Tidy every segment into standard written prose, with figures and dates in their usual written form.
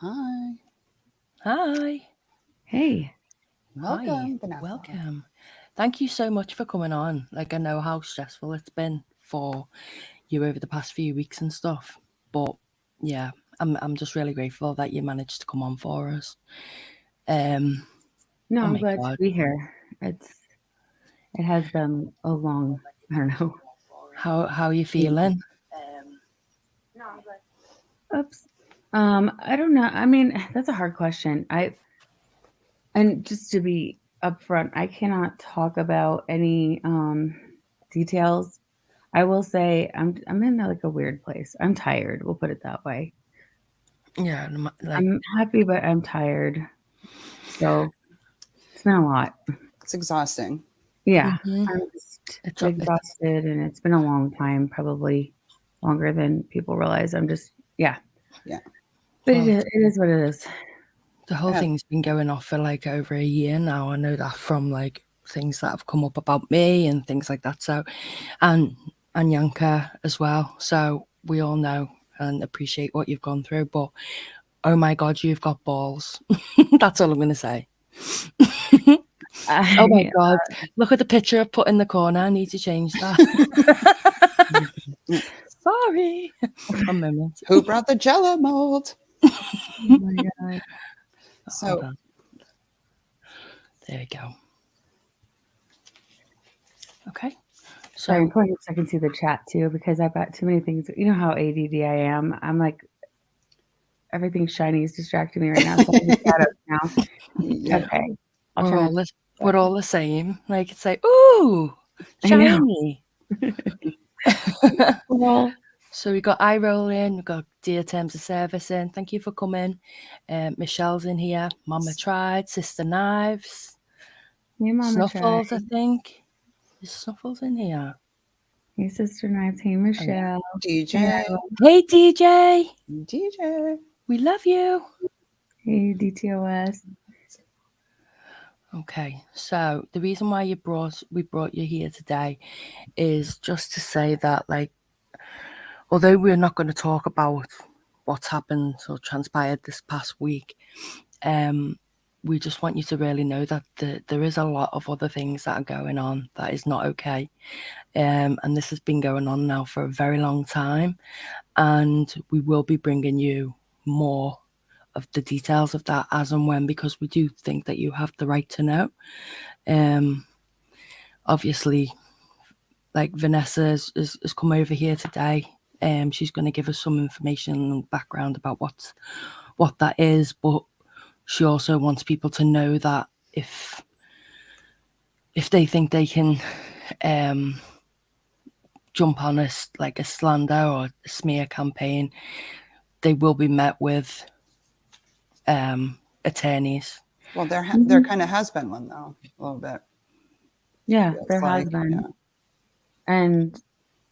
Hi. Hi. Hey. Hi. Welcome, Vanessa. Welcome. Thank you so much for coming on. Like, I know how stressful it's been for you over the past few weeks and stuff. But yeah, I'm just really grateful that you managed to come on for us. Um No, oh I'm my glad to god. be here. It has been a long, I don't know. How are you feeling? Oops. I don't know. I mean, that's a hard question. And just to be upfront, I cannot talk about any details. I will say I'm in like a weird place. I'm tired. We'll put it that way. Yeah, like I'm happy, but I'm tired. So it's been a lot. It's exhausting. Yeah, mhm. I'm just It's exhausted, and it's been a long time, probably longer than people realize. I'm just, yeah, Yeah. but well, it is what it is. the whole Yeah. thing's been going off for like over a year now. I know that from like things that have come up about me and things like that. So, and Anyanka as well. So we all know and appreciate what you've gone through. But oh my God, you've got balls. That's all I'm going to say. Oh my I, God, look at the picture I've put in the corner. I need to change that. Sorry. One moment. Who brought the Jello mold? oh my God. Hold So, on. There we go. Okay. Sorry, I'm So pulling up so I can see the chat too because I've got too many things. You know how ADD I am. I'm like, everything shiny is distracting me right now. So I'm in shadows now. yeah. Okay. I'll we're try all not to. the, we're all the same. Like it's like, ooh, I know. shiny. Well, So we got eye rolling, we got dear terms of service in. Thank you for coming. Michelle's in here. Mama tried. Sister Knives. me and Mama tried. Snuffles, I think. Is Snuffles in here? Hey, Sister Knives. Hey, Oh yeah. Michelle. Hey, DJ. Iowa. Hey DJ, DJ. we love you. Hey, DTOS. Okay, so the reason why we brought you here today is just to say that, like, although we're not going to talk about what's happened or transpired this past week, um, we just want you to really know that there is a lot of other things that are going on that is not okay. And this has been going on now for a very long time. And we will be bringing you more of the details of that as and when, because we do think that you have the right to know. Um, Obviously, like Vanessa has come over here today. She's going to give us some information and background about what that is, but she also wants people to know that if they think they can um, jump on like a slander or a smear campaign, they will be met with attorneys. Well, there Mhm. kind of has been one, though, a little bit. Yeah, Feels there has like, been. yeah. And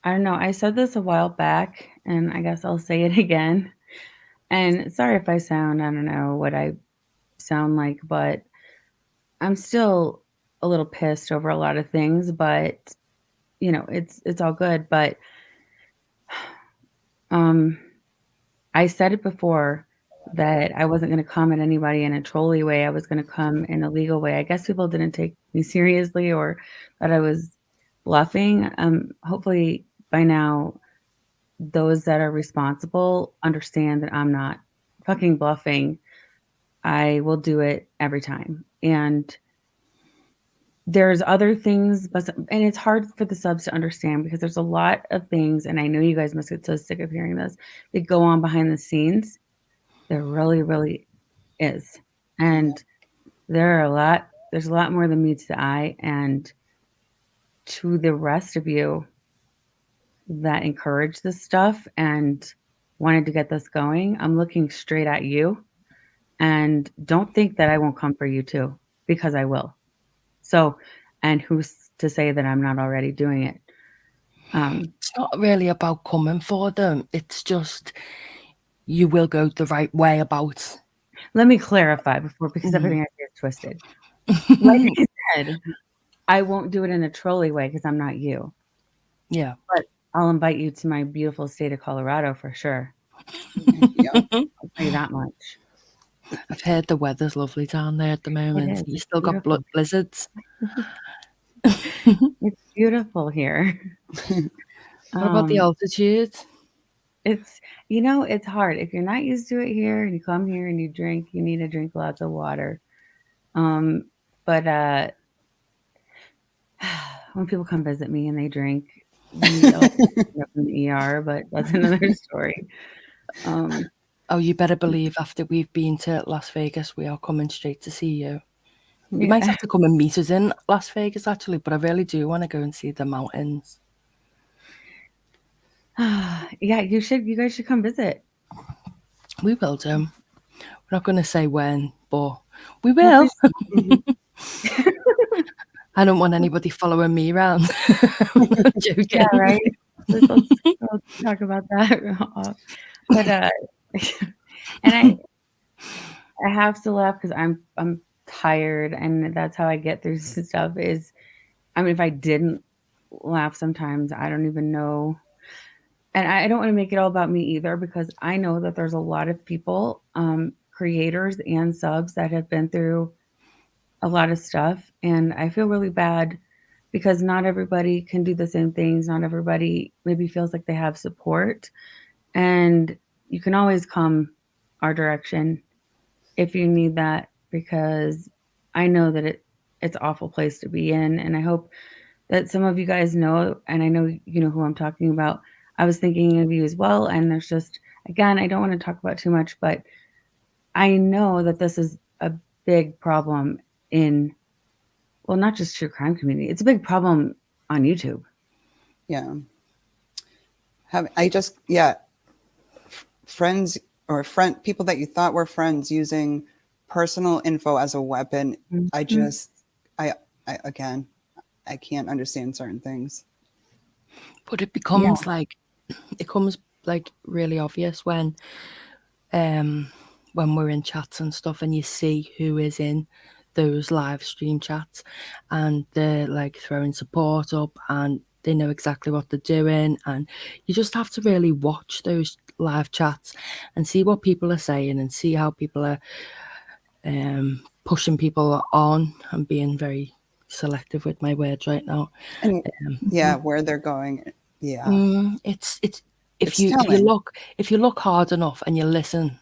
I don't know, I said this a while back, and I guess I'll say it again. And sorry if I sound, I don't know what I sound like, but I'm still a little pissed over a lot of things, but it's all good. But um I said it before that I wasn't going to come at anybody in a trolly way. I was going to come in a legal way. I guess people didn't take me seriously or that I was bluffing. Hopefully by now, those that are responsible understand that I'm not fucking bluffing. I will do it every time. And there's other things, but and it's hard for the subs to understand because there's a lot of things, and I know you guys must get so sick of hearing this, that go on behind the scenes. There really, really is. And there's a lot more than meets the eye. And to the rest of you that encourage this stuff and wanted to get this going, I'm looking straight at you. And don't think that I won't come for you too, because I will. So, and who's to say that I'm not already doing it? It's not really about coming for them. It's just you will go the right way about. Let me clarify before, because Mhm. everything I say is twisted. Like I said, I won't do it in a trolley way because I'm not you. Yeah. But I'll invite you to my beautiful state of Colorado for sure. Yep. I'll tell you that much. I've heard the weather's lovely down there at the It moment. is. You It's still got beautiful. blizzards. It's beautiful here. What about the Um, altitude? it's it's hard. If you're not used to it here and you come here and you drink, you need to drink lots of water. But when people come visit me and they drink, we end up in the ER, but that's another story. Um, Oh, you better believe after we've been to Las Vegas, we are coming straight to see you. You might yeah, have to come and meet us in Las Vegas, actually, but I really do want to go and see the mountains. yeah, you guys should come visit. We will do. We're not going to say when, but we Well, will. please- I don't want anybody following me around. I'm joking. yeah, right. Let's talk about that. But and I have to laugh because I'm tired, and that's how I get through stuff. Is I mean, if I didn't laugh sometimes, I don't even know. And I don't want to make it all about me either, because I know that there's a lot of people, creators and subs that have been through a lot of stuff, and I feel really bad because not everybody can do the same things. Not everybody maybe feels like they have support, and you can always come our direction if you need that, because I know that it's an awful place to be in, and I hope that some of you guys know, and I know you know who I'm talking about. I was thinking of you as well, and there's just, again, I don't want to talk about too much, but I know that this is a big problem in, well, not just true crime community. It's a big problem on YouTube. Yeah. Friends or people that you thought were friends using personal info as a weapon. I Mhm. just, again, I can't understand certain things. But it Yeah. becomes like really obvious when we're in chats and stuff and you see who is in those live stream chats and they're like throwing support up and they know exactly what they're doing, and you just have to really watch those live chats and see what people are saying and see how people are pushing people on. I'm being very selective with my words right now. And yeah, where they're going. Yeah. It's It's telling. if you look hard enough and you listen,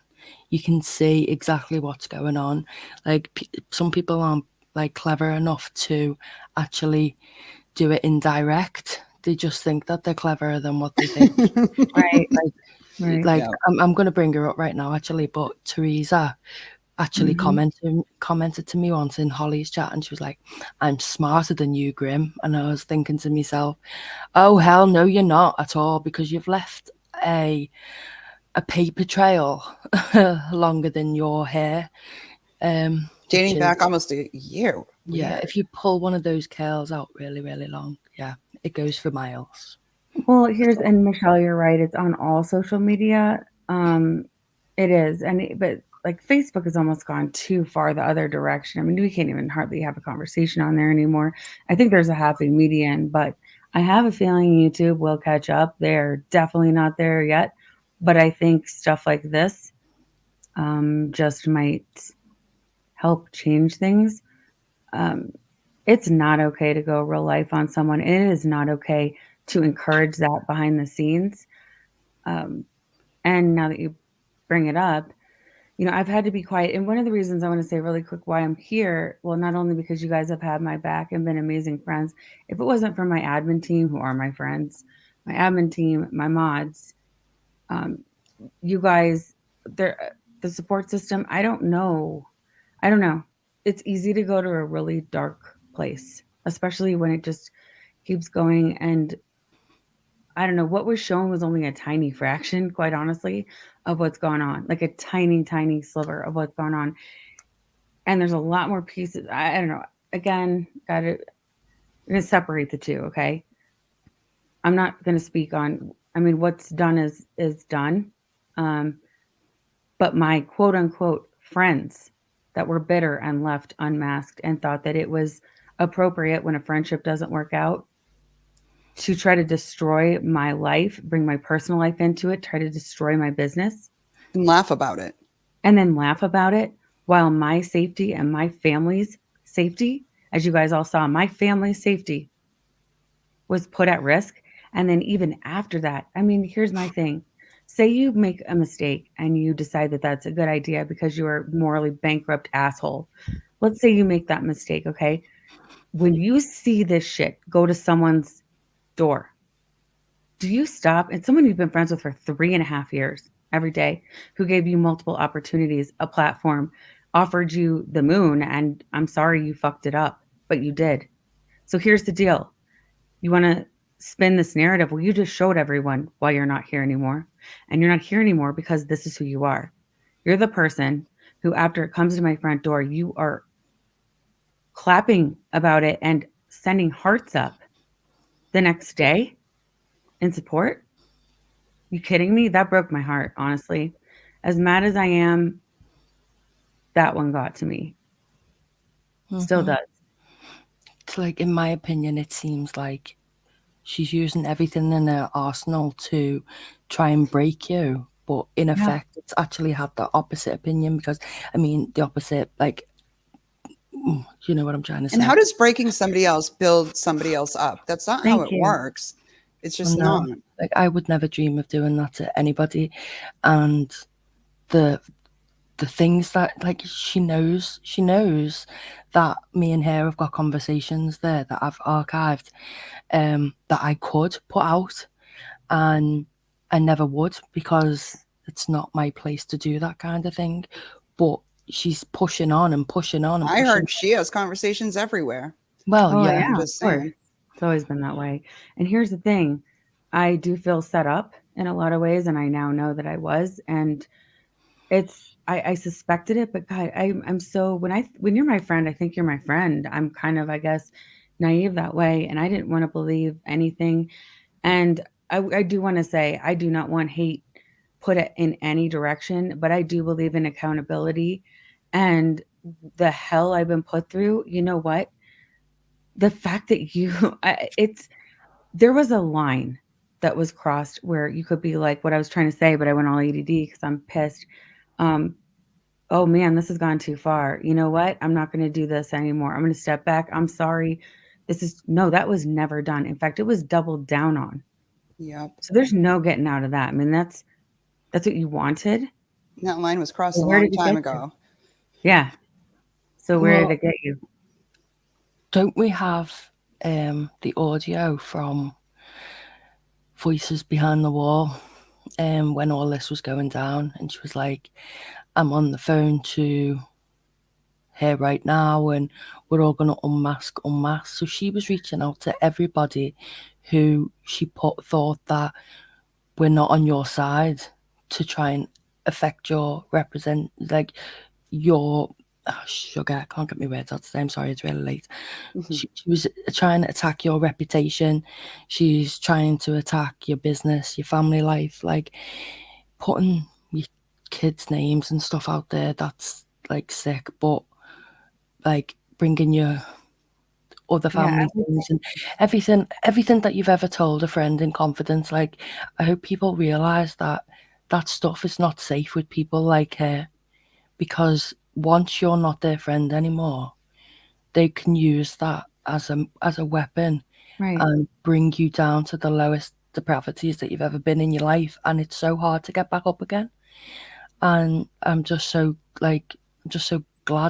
you can see exactly what's going on. Like some people aren't like clever enough to actually do it indirect. They just think that they're cleverer than what they think. Right. Right. Yeah. I'm going to bring her up right now actually, but Teresa actually Mhm. commented to me once in Holly's chat, and she was like, "I'm smarter than you, Grim." And I was thinking to myself, "Oh hell no, you're not at all, because you've left a paper trail longer than your hair." Which Dating back is, almost a year. yeah, Weird. if you pull one of those curls out really, really long, yeah, it goes for miles. Well, and Michelle, you're right. It's on all social media. It is, but like Facebook has almost gone too far the other direction. I mean, we can't even hardly have a conversation on there anymore. I think there's a happy median, but I have a feeling YouTube will catch up. They're definitely not there yet, but I think stuff like this, just might help change things. Um, it's not okay to go real life on someone. It is not okay to encourage that behind the scenes. Um, and now that you bring it up, I've had to be quiet. And one of the reasons I want to say really quick why I'm here, well, not only because you guys have had my back and been amazing friends, if it wasn't for my admin team, who are my friends, my admin team, my mods, um, you guys, the support system, I don't know. I don't know. It's easy to go to a really dark place, especially when it just keeps going. And I don't know, what was shown was only a tiny fraction, quite honestly, of what's going on, like a tiny, tiny sliver of what's going on. And there's a lot more pieces. I don't know. Again, gotta gonna separate the two, okay? I'm not gonna speak on, I mean, what's done is done. Um, but my quote unquote friends that were bitter and left unmasked and thought that it was appropriate when a friendship doesn't work out to try to destroy my life, bring my personal life into it, try to destroy my business. And laugh about it. and then laugh about it while my safety and my family's safety, as you guys all saw, my family's safety was put at risk. And then even after that, I mean, here's my thing. Say you make a mistake and you decide that that's a good idea because you're a morally bankrupt asshole. Let's say you make that mistake, okay? When you see this shit go to someone's door, do you stop? And someone you've been friends with for 3.5 years every day, who gave you multiple opportunities, a platform, offered you the moon, and I'm sorry you fucked it up, but you did. So here's the deal. You want to spin this narrative. Well, you just showed everyone why you're not here anymore. And you're not here anymore because this is who you are. You're the person who, after it comes to my front door, you are clapping about it and sending hearts up the next day in support. You kidding me? That broke my heart, honestly. As mad as I am, that one got to me. Still does. It's like, in my opinion, it seems like she's using everything in her arsenal to try and break you. But in effect, it's actually had the opposite opinion because, I mean, the opposite, like, you know what I'm trying to say. And how does breaking somebody else build somebody else up? That's not how it works. It's just not. Like, I would never dream of doing that to anybody. And the things that, like, she knows that me and her have got conversations there that I've archived, that I could put out, and I never would because it's not my place to do that kind of thing. But she's pushing on and pushing on. And I heard she has conversations everywhere. Well, yeah. I'm just saying. It's always been that way. And here's the thing. I do feel set up in a lot of ways, and I now know that I was. And I suspected it, but God, I'm so, when you're my friend, I think you're my friend. I'm kind of, I guess, naive that way. And I didn't want to believe anything. And I do want to say, I do not want hate put it in any direction, but I do believe in accountability. And the hell I've been put through, you know what? The fact that there was a line that was crossed where you could be like what I was trying to say, but I went all ADD because I'm pissed. Oh man, this has gone too far. You know what? I'm not going to do this anymore. I'm going to step back. I'm sorry. That was never done. In fact, it was doubled down on. Yep. So there's no getting out of that. I mean, that's what you wanted. That line was crossed a long time ago. Yeah. So where did it get you? Don't we have the audio from Voices Behind the Wall when all this was going down? And she was like, I'm on the phone to her right now and we're all going to unmask. So she was reaching out to everybody who she thought that we're not on your side to try and affect your sugar, I can't get my words out today, I'm sorry, it's really late. She was trying to attack your reputation. She's trying to attack your business, your family life, like putting your kids' names and stuff out there. That's like sick, but like bringing your other family things and everything that you've ever told a friend in confidence. Like, I hope people realize that stuff is not safe with people like her, because once you're not their friend anymore, they can use that as a weapon, and bring you down to the lowest depravities that you've ever been in your life, and it's so hard to get back up again. And I'm just so glad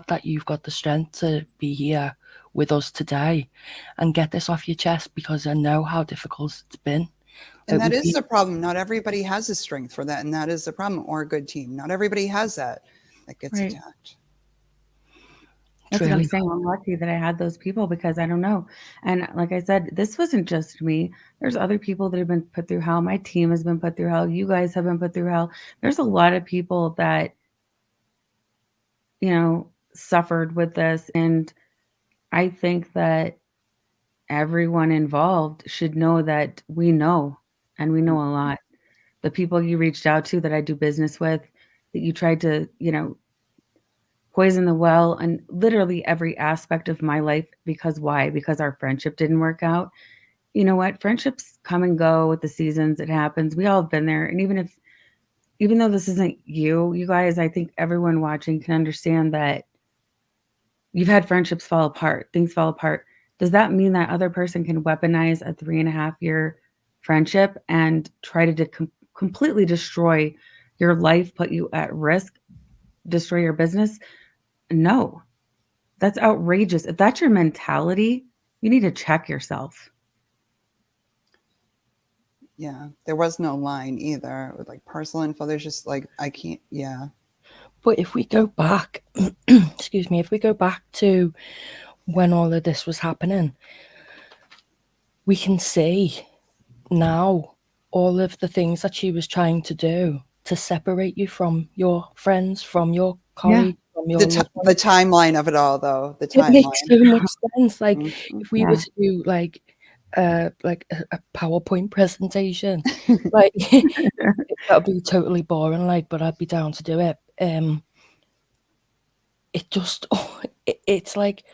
that you've got the strength to be here with us today and get this off your chest, because I know how difficult it's been. And that is the problem. Not everybody has the strength for that, and that is the problem. Or a good team. Not everybody has that gets attacked. That's what I'm saying. I'm lucky that I had those people, because I don't know. And like I said, this wasn't just me. There's other people that have been put through hell. My team has been put through hell. You guys have been put through hell. There's a lot of people that, suffered with this. And I think that everyone involved should know that we know, and we know a lot. The people you reached out to that I do business with, that you tried to, poison the well, and literally every aspect of my life. Because why? Because our friendship didn't work out. You know what? Friendships come and go with the seasons. It happens. We all have been there. And even if, even though this isn't you guys, I think everyone watching can understand that you've had friendships fall apart, things fall apart. Does that mean that other person can weaponize a 3.5-year friendship and try to completely destroy your life, put you at risk, destroy your business? No, that's outrageous. If that's your mentality, you need to check yourself. Yeah, there was no line either with like personal info. There's just like, I can't, yeah. But if we go back, excuse me, if we go back to when all of this was happening, we can see now all of the things that she was trying to do to separate you from your friends, from your colleagues, from your loved ones. The timeline of it all, though, the It timeline. makes so much sense. Like, if we were Yeah. to do like a PowerPoint presentation, like that would be totally boring. Like, but I'd be down to do it. It just, it's like,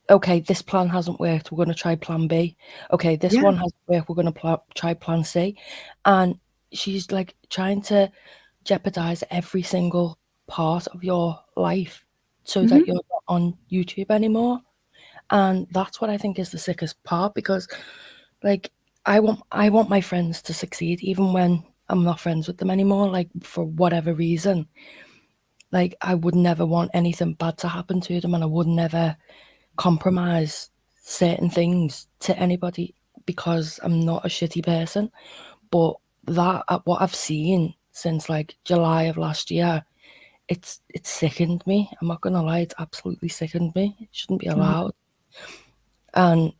okay, this plan hasn't worked. We're going to try plan B. Okay, this Yeah. one hasn't worked. We're going to try plan C. And she's like trying to jeopardize every single part of your life so that you're not on YouTube anymore. And that's what I think is the sickest part, because like I want my friends to succeed even when I'm not friends with them anymore, like for whatever reason. Like I would never want anything bad to happen to them, and I would never compromise certain things to anybody because I'm not a shitty person. But that what I've seen since like July of last year, it's sickened me. I'm not gonna lie, it's absolutely sickened me. It shouldn't be allowed. And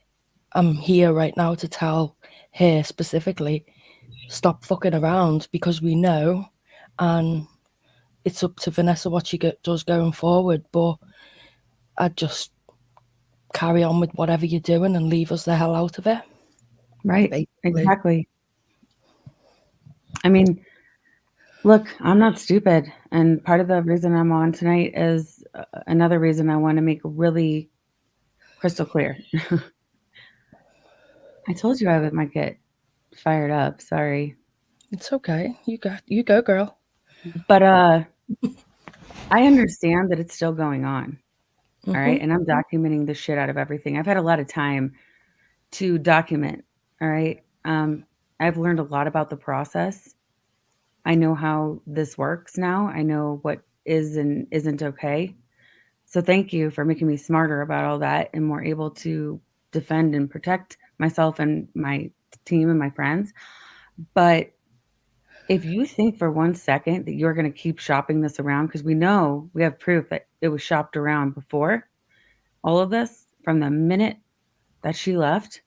I'm here right now to tell her specifically, stop fucking around, because we know, and it's up to Vanessa what she does going forward. But I'd just carry on with whatever you're doing and leave us the hell out of it. Right. Basically. Exactly. I mean, look, I'm not stupid. And part of the reason I'm on tonight is another reason I want to make really crystal clear. I told you I might get fired up. Sorry. It's okay. You go, girl. But I understand that it's still going on. All right. And I'm documenting the shit out of everything. I've had a lot of time to document. All right. I've learned a lot about the process. I know how this works now. I know what is and isn't okay. So thank you for making me smarter about all that and more able to defend and protect myself and my team and my friends. But if you think for 1 second that you're going to keep shopping this around, because we know we have proof that it was shopped around before all of this, from the minute that she left,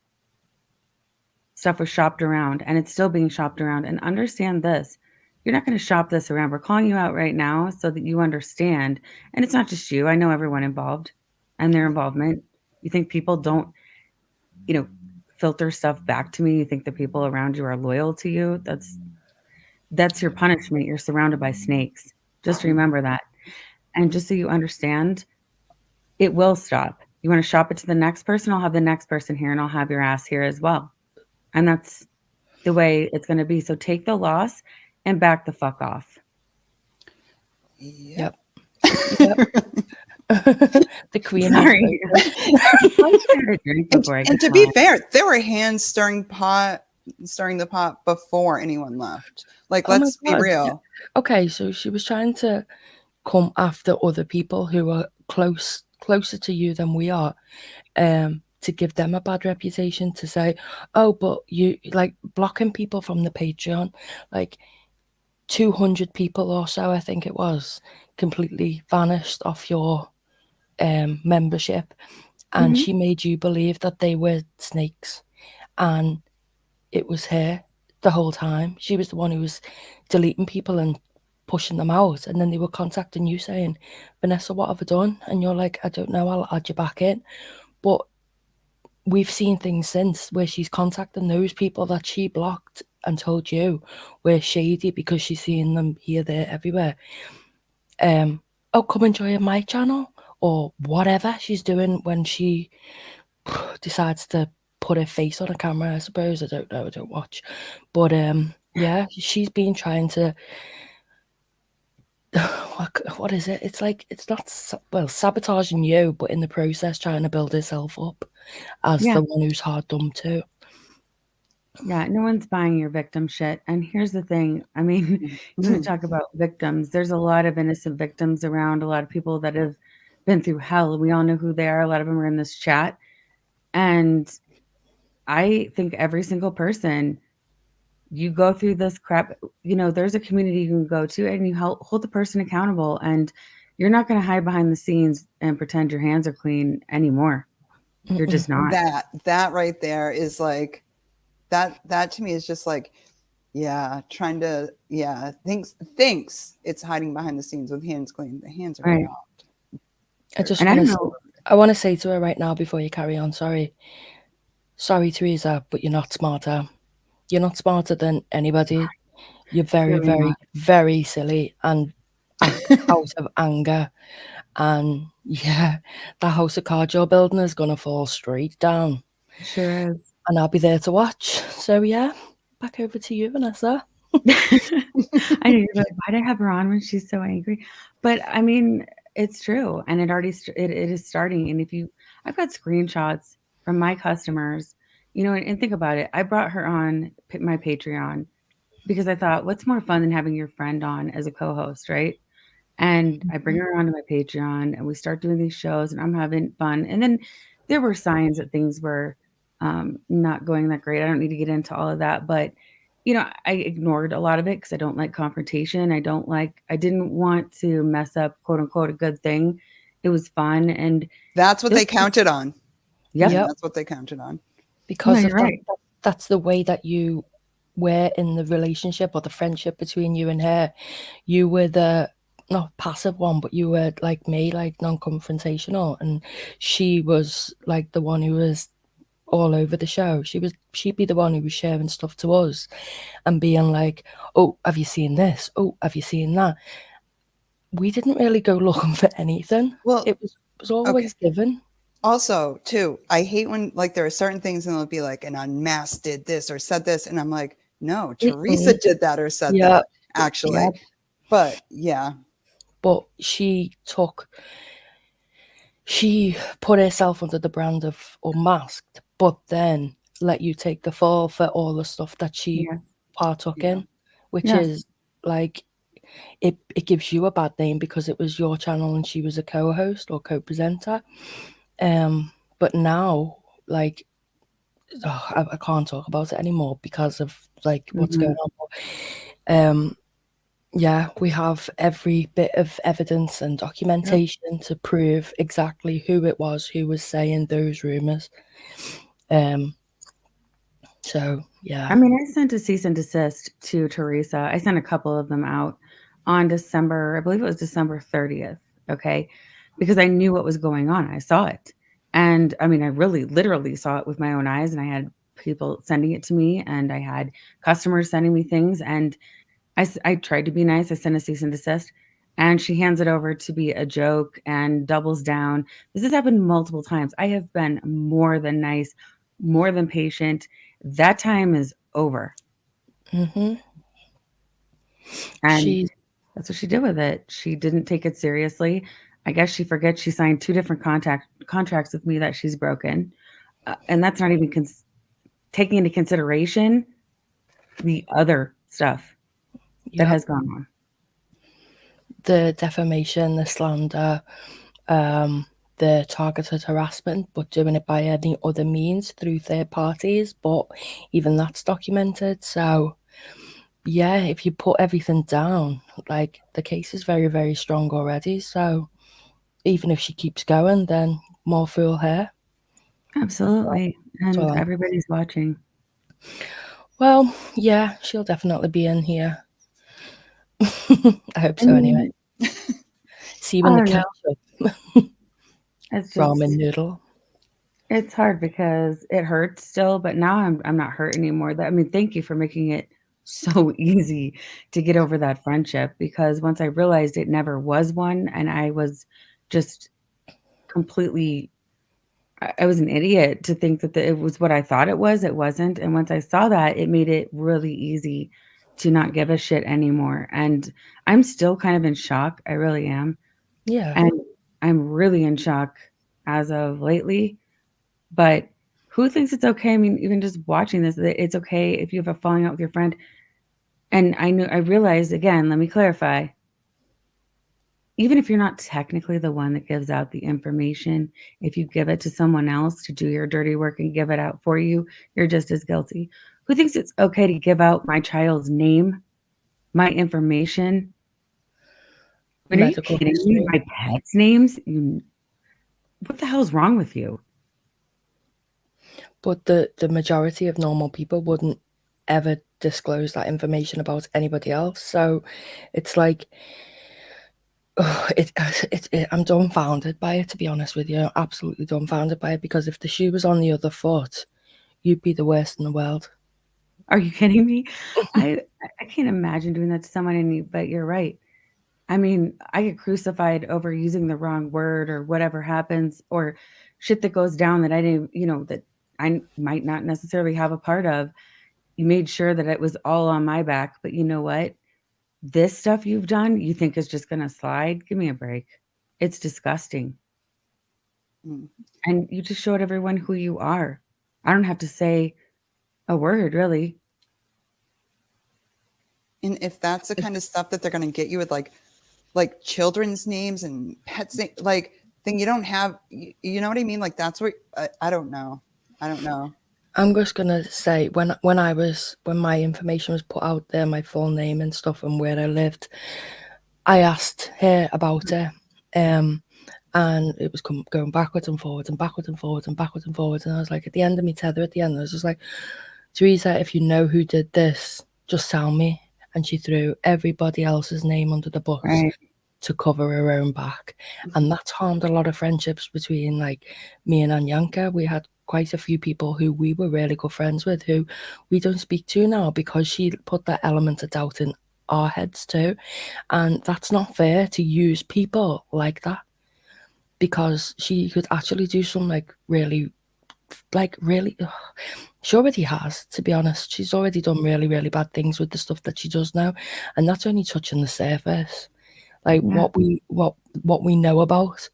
stuff was shopped around and it's still being shopped around. And understand this, you're not going to shop this around. We're calling you out right now so that you understand. And it's not just you. I know everyone involved and their involvement. You think people don't, filter stuff back to me? You think the people around you are loyal to you? That's your punishment. You're surrounded by snakes. Just remember that. And just so you understand, it will stop. You want to shop it to the next person? I'll have the next person here and I'll have your ass here as well. And that's the way it's going to be. So take the loss and back the fuck off. Yep. The queen. Sorry. And to be fair, there were hands stirring the pot before anyone left. Like, let's be real. Okay, so she was trying to come after other people who are closer to you than we are, to give them a bad reputation, to say, oh, but you, like, blocking people from the Patreon, like 200 people or so, I think it was, completely vanished off your membership, and she made you believe that they were snakes, and it was her the whole time. She was the one who was deleting people and pushing them out, and then they were contacting you saying, Vanessa, what have I done? And you're like, I don't know, I'll add you back in. But we've seen things since where she's contacting those people that she blocked and told you were shady because she's seeing them here, there, everywhere. Oh, come and join my channel, or whatever she's doing when she decides to put her face on a camera, I suppose. I don't know, I don't watch. But yeah, she's been trying to what is it? It's like it's not sabotaging you, but in the process trying to build herself up as Yeah. the one who's hard done to. Yeah, no one's buying your victim shit. And here's the thing. I mean, you want to talk about victims. There's a lot of innocent victims around, a lot of people that have been through hell. We all know who they are. A lot of them are in this chat. And I think every single person, you go through this crap, there's a community you can go to and you hold the person accountable. And you're not going to hide behind the scenes and pretend your hands are clean anymore. You're just not. That right there is like, that to me is just like, thinks it's hiding behind the scenes with hands clean. The hands are Right. not. I want to say to her right now before you carry on, sorry, Teresa, but you're not smarter. You're not smarter than anybody. You're very, Really very, not. very silly and act out of anger. And yeah, that house of cards you're building is going to fall straight down. Sure is. And I'll be there to watch. So yeah, back over to you, Vanessa. I know you're like, why did I have her on when she's so angry? But I mean, it's true, and it is starting. And I've got screenshots from my customers, and think about it. I brought her on my Patreon because I thought, what's more fun than having your friend on as a co-host, right? And I bring her onto my Patreon, and we start doing these shows, and I'm having fun. And then there were signs that things were not going that great. I don't need to get into all of that, but I ignored a lot of it because I don't like confrontation. I didn't want to mess up, quote unquote, a good thing. It was fun. And that's what they counted on. Yep. That's what they counted on. Because of that, that's the way that you were in the relationship or the friendship between you and her. You were the not passive one, but you were like me, like non-confrontational. And she was like the one who was all over the show. She'd be the one who was sharing stuff to us and being like, oh, have you seen this? Oh, have you seen that? We didn't really go looking for anything. Well, it was always given. Also, too, I hate when like there are certain things and it'll be like an Unmasked did this or said this, and I'm like, no, Teresa did that or said that actually. Yep. But yeah. But she put herself under the brand of Unmasked, but then let you take the fall for all the stuff that she partook in, which is like, it gives you a bad name because it was your channel and she was a co-host or co-presenter. But now, like, I can't talk about it anymore because of like what's going on. Yeah, we have every bit of evidence and documentation to prove exactly who it was who was saying those rumors. So yeah. I mean, I sent a cease and desist to Teresa. I sent a couple of them out on December, I believe it was December 30th. Okay. Because I knew what was going on. I saw it. And I mean, I really literally saw it with my own eyes, and I had people sending it to me, and I had customers sending me things. And I tried to be nice. I sent a cease and desist, and she hands it over to be a joke and doubles down. This has happened multiple times. I have been more than nice, more than patient. That time is over. Mm-hmm. And that's what she did with it. She didn't take it seriously. I guess she forgets she signed 2 different contracts with me that she's broken. And that's not even taking into consideration the other stuff that has gone on. The defamation, the slander, the targeted harassment, but doing it by any other means through third parties. But even that's documented. So yeah, if you put everything down, like the case is very, very strong already. So even if she keeps going, then more fool her. Absolutely. And everybody's watching. Well, yeah, she'll definitely be in here. I hope so anyway. See you in the ketchup. It's just ramen noodle. It's hard because it hurts still, but now I'm not hurt anymore. I mean, thank you for making it so easy to get over that friendship, because once I realized it never was one, and I was just completely, I was an idiot to think that it was what I thought it was. It wasn't. And once I saw that, it made it really easy to not give a shit anymore. And I'm still kind of in shock. I really am. Yeah. And I'm really in shock as of lately. But who thinks it's okay? I mean, even just watching this, that it's okay if you have a falling out with your friend. And I realized, again, let me clarify, even if you're not technically the one that gives out the information, if you give it to someone else to do your dirty work and give it out for you, you're just as guilty. Who thinks it's okay to give out my child's name, my information? I mean, are you Medical kidding me? history. My pets' names? What the hell's wrong with you? But the majority of normal people wouldn't ever disclose that information about anybody else. So it's like, I'm dumbfounded by it, to be honest with you. Absolutely dumbfounded by it, because if the shoe was on the other foot, you'd be the worst in the world. Are you kidding me? I can't imagine doing that to someone, but you're right. I mean, I get crucified over using the wrong word or whatever happens, or shit that goes down that I didn't, that I might not necessarily have a part of. You made sure that it was all on my back, but you know what? This stuff you've done, you think is just going to slide? Give me a break. It's disgusting. And you just showed everyone who you are. I don't have to say a word, really. And if that's the kind of stuff that they're going to get you with, like children's names and pets, like, then you don't have, you know what I mean? Like, that's what, I don't know. I'm just gonna say, when my information was put out there, my full name and stuff and where I lived, I asked her about it, and it was going backwards and forwards and backwards and forwards and backwards and forwards, and I was like, at the end of me tether, at the end, I was just like, Teresa, if you know who did this, just tell me. And she threw everybody else's name under the bus, right, to cover her own back. And that's harmed a lot of friendships between, like, me and Anyanka. We had quite a few people who we were really good friends with who we don't speak to now, because she put that element of doubt in our heads too. And that's not fair to use people like that, because she could actually do some really she already has, to be honest. She's already done really, really bad things with the stuff that she does now, and that's only touching the surface, like, yeah, what we know about,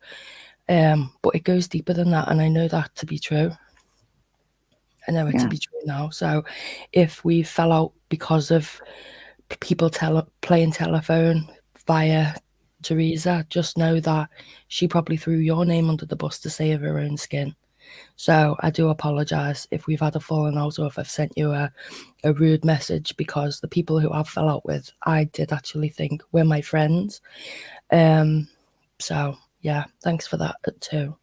but it goes deeper than that, and I know that to be true. I know it to be true now. So if we fell out because of people playing telephone via Teresa, just know that she probably threw your name under the bus to save her own skin. So I do apologise if we've had a falling out, or if I've sent you a rude message, because the people who I've fell out with, I did actually think were my friends. So yeah, thanks for that too.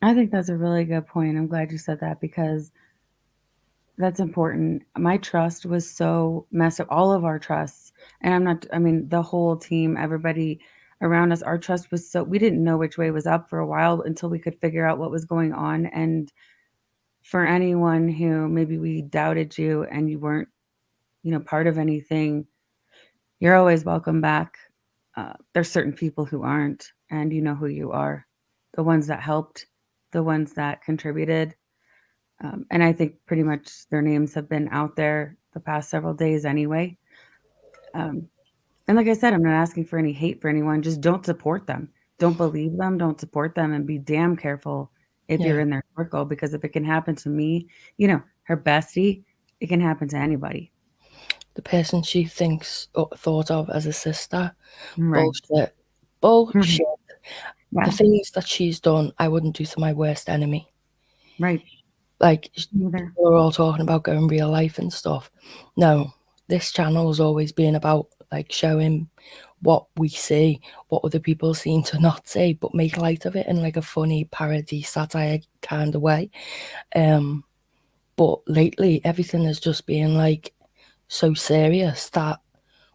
I think that's a really good point. I'm glad you said that, because that's important. My trust was so messed up, all of our trusts. And the whole team, everybody around us, our trust was so, we didn't know which way was up for a while until we could figure out what was going on. And for anyone who maybe we doubted you and you weren't, part of anything, you're always welcome back. There's certain people who aren't, and you know who you are. The ones that helped, the ones that contributed. And I think pretty much their names have been out there the past several days anyway. And like I said, I'm not asking for any hate for anyone. Just don't support them. Don't believe them. Don't support them, and be damn careful if you're in their circle, because if it can happen to me, her bestie, it can happen to anybody. The person she thought of as a sister. Right. Bullshit. Yeah. The things that she's done, I wouldn't do to my worst enemy. Right. Like, people are all talking about going real life and stuff. No, this channel has always been about, like, showing what we see, what other people seem to not see, but make light of it in, like, a funny parody satire kind of way. But lately everything has just been, like, so serious that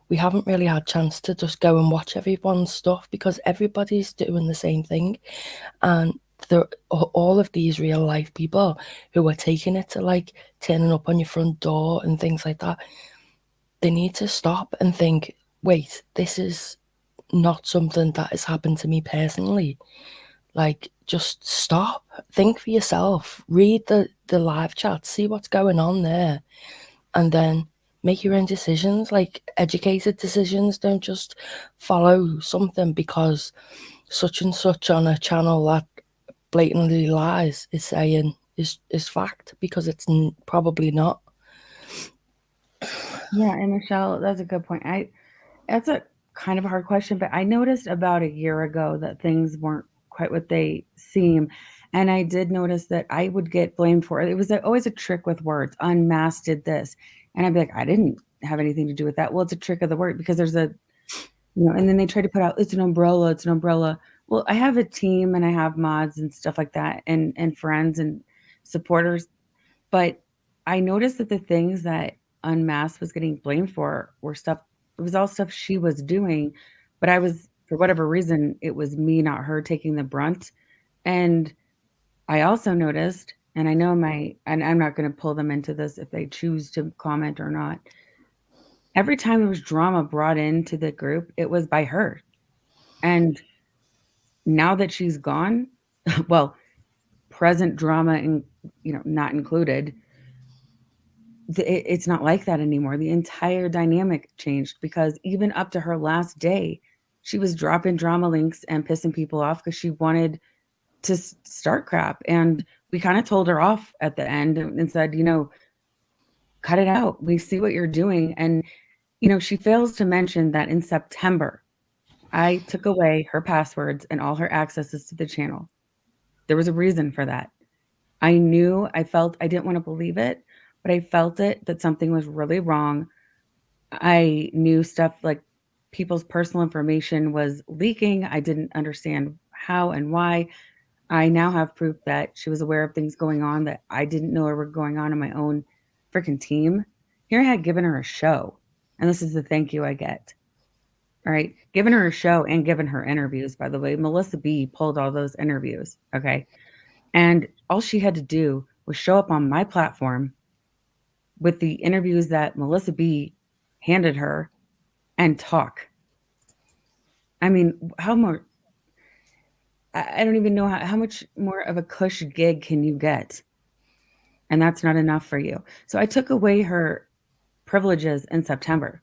we haven't really had a chance to just go and watch everyone's stuff, because everybody's doing the same thing. And all of these real life people who are taking it to, like, turning up on your front door and things like that, they need to stop and think, wait, this is not something that has happened to me personally. Like, just stop, think for yourself, read the live chat, see what's going on there, and then make your own decisions, like educated decisions. Don't just follow something because such and such on a channel that blatantly lies is saying is fact, because it's probably not. Yeah, and Michelle, that's a good point. That's a kind of a hard question, but I noticed about a year ago that things weren't quite what they seem. And I did notice that I would get blamed for it. It was always a trick with words. Unmasked did this. And I'd be like, I didn't have anything to do with that. Well, it's a trick of the word because there's a, and then they try to put out, it's an umbrella, it's an umbrella. Well, I have a team and I have mods and stuff like that and friends and supporters. But I noticed that the things that Unmasked was getting blamed for were stuff, it was all stuff she was doing, but I was, for whatever reason, it was me, not her, taking the brunt. And I also noticed, and I know and I'm not going to pull them into this if they choose to comment or not. Every time there was drama brought into the group, it was by her. And now that she's gone, well, present drama and, not included, it's not like that anymore. The entire dynamic changed because even up to her last day, she was dropping drama links and pissing people off because she wanted to start crap. And we kind of told her off at the end and said, cut it out. We see what you're doing. And, she fails to mention that in September, I took away her passwords and all her accesses to the channel. There was a reason for that. I didn't want to believe it, but I felt it that something was really wrong. I knew stuff like people's personal information was leaking. I didn't understand how and why. I now have proof that she was aware of things going on that I didn't know were going on in my own freaking team. Here I had given her a show, and this is the thank you I get. All right, given her a show and given her interviews, by the way. Melissa B pulled all those interviews, okay? And all she had to do was show up on my platform with the interviews that Melissa B handed her and talk. I mean, how more? I don't even know how much more of a cush gig can you get? And that's not enough for you. So I took away her privileges in September.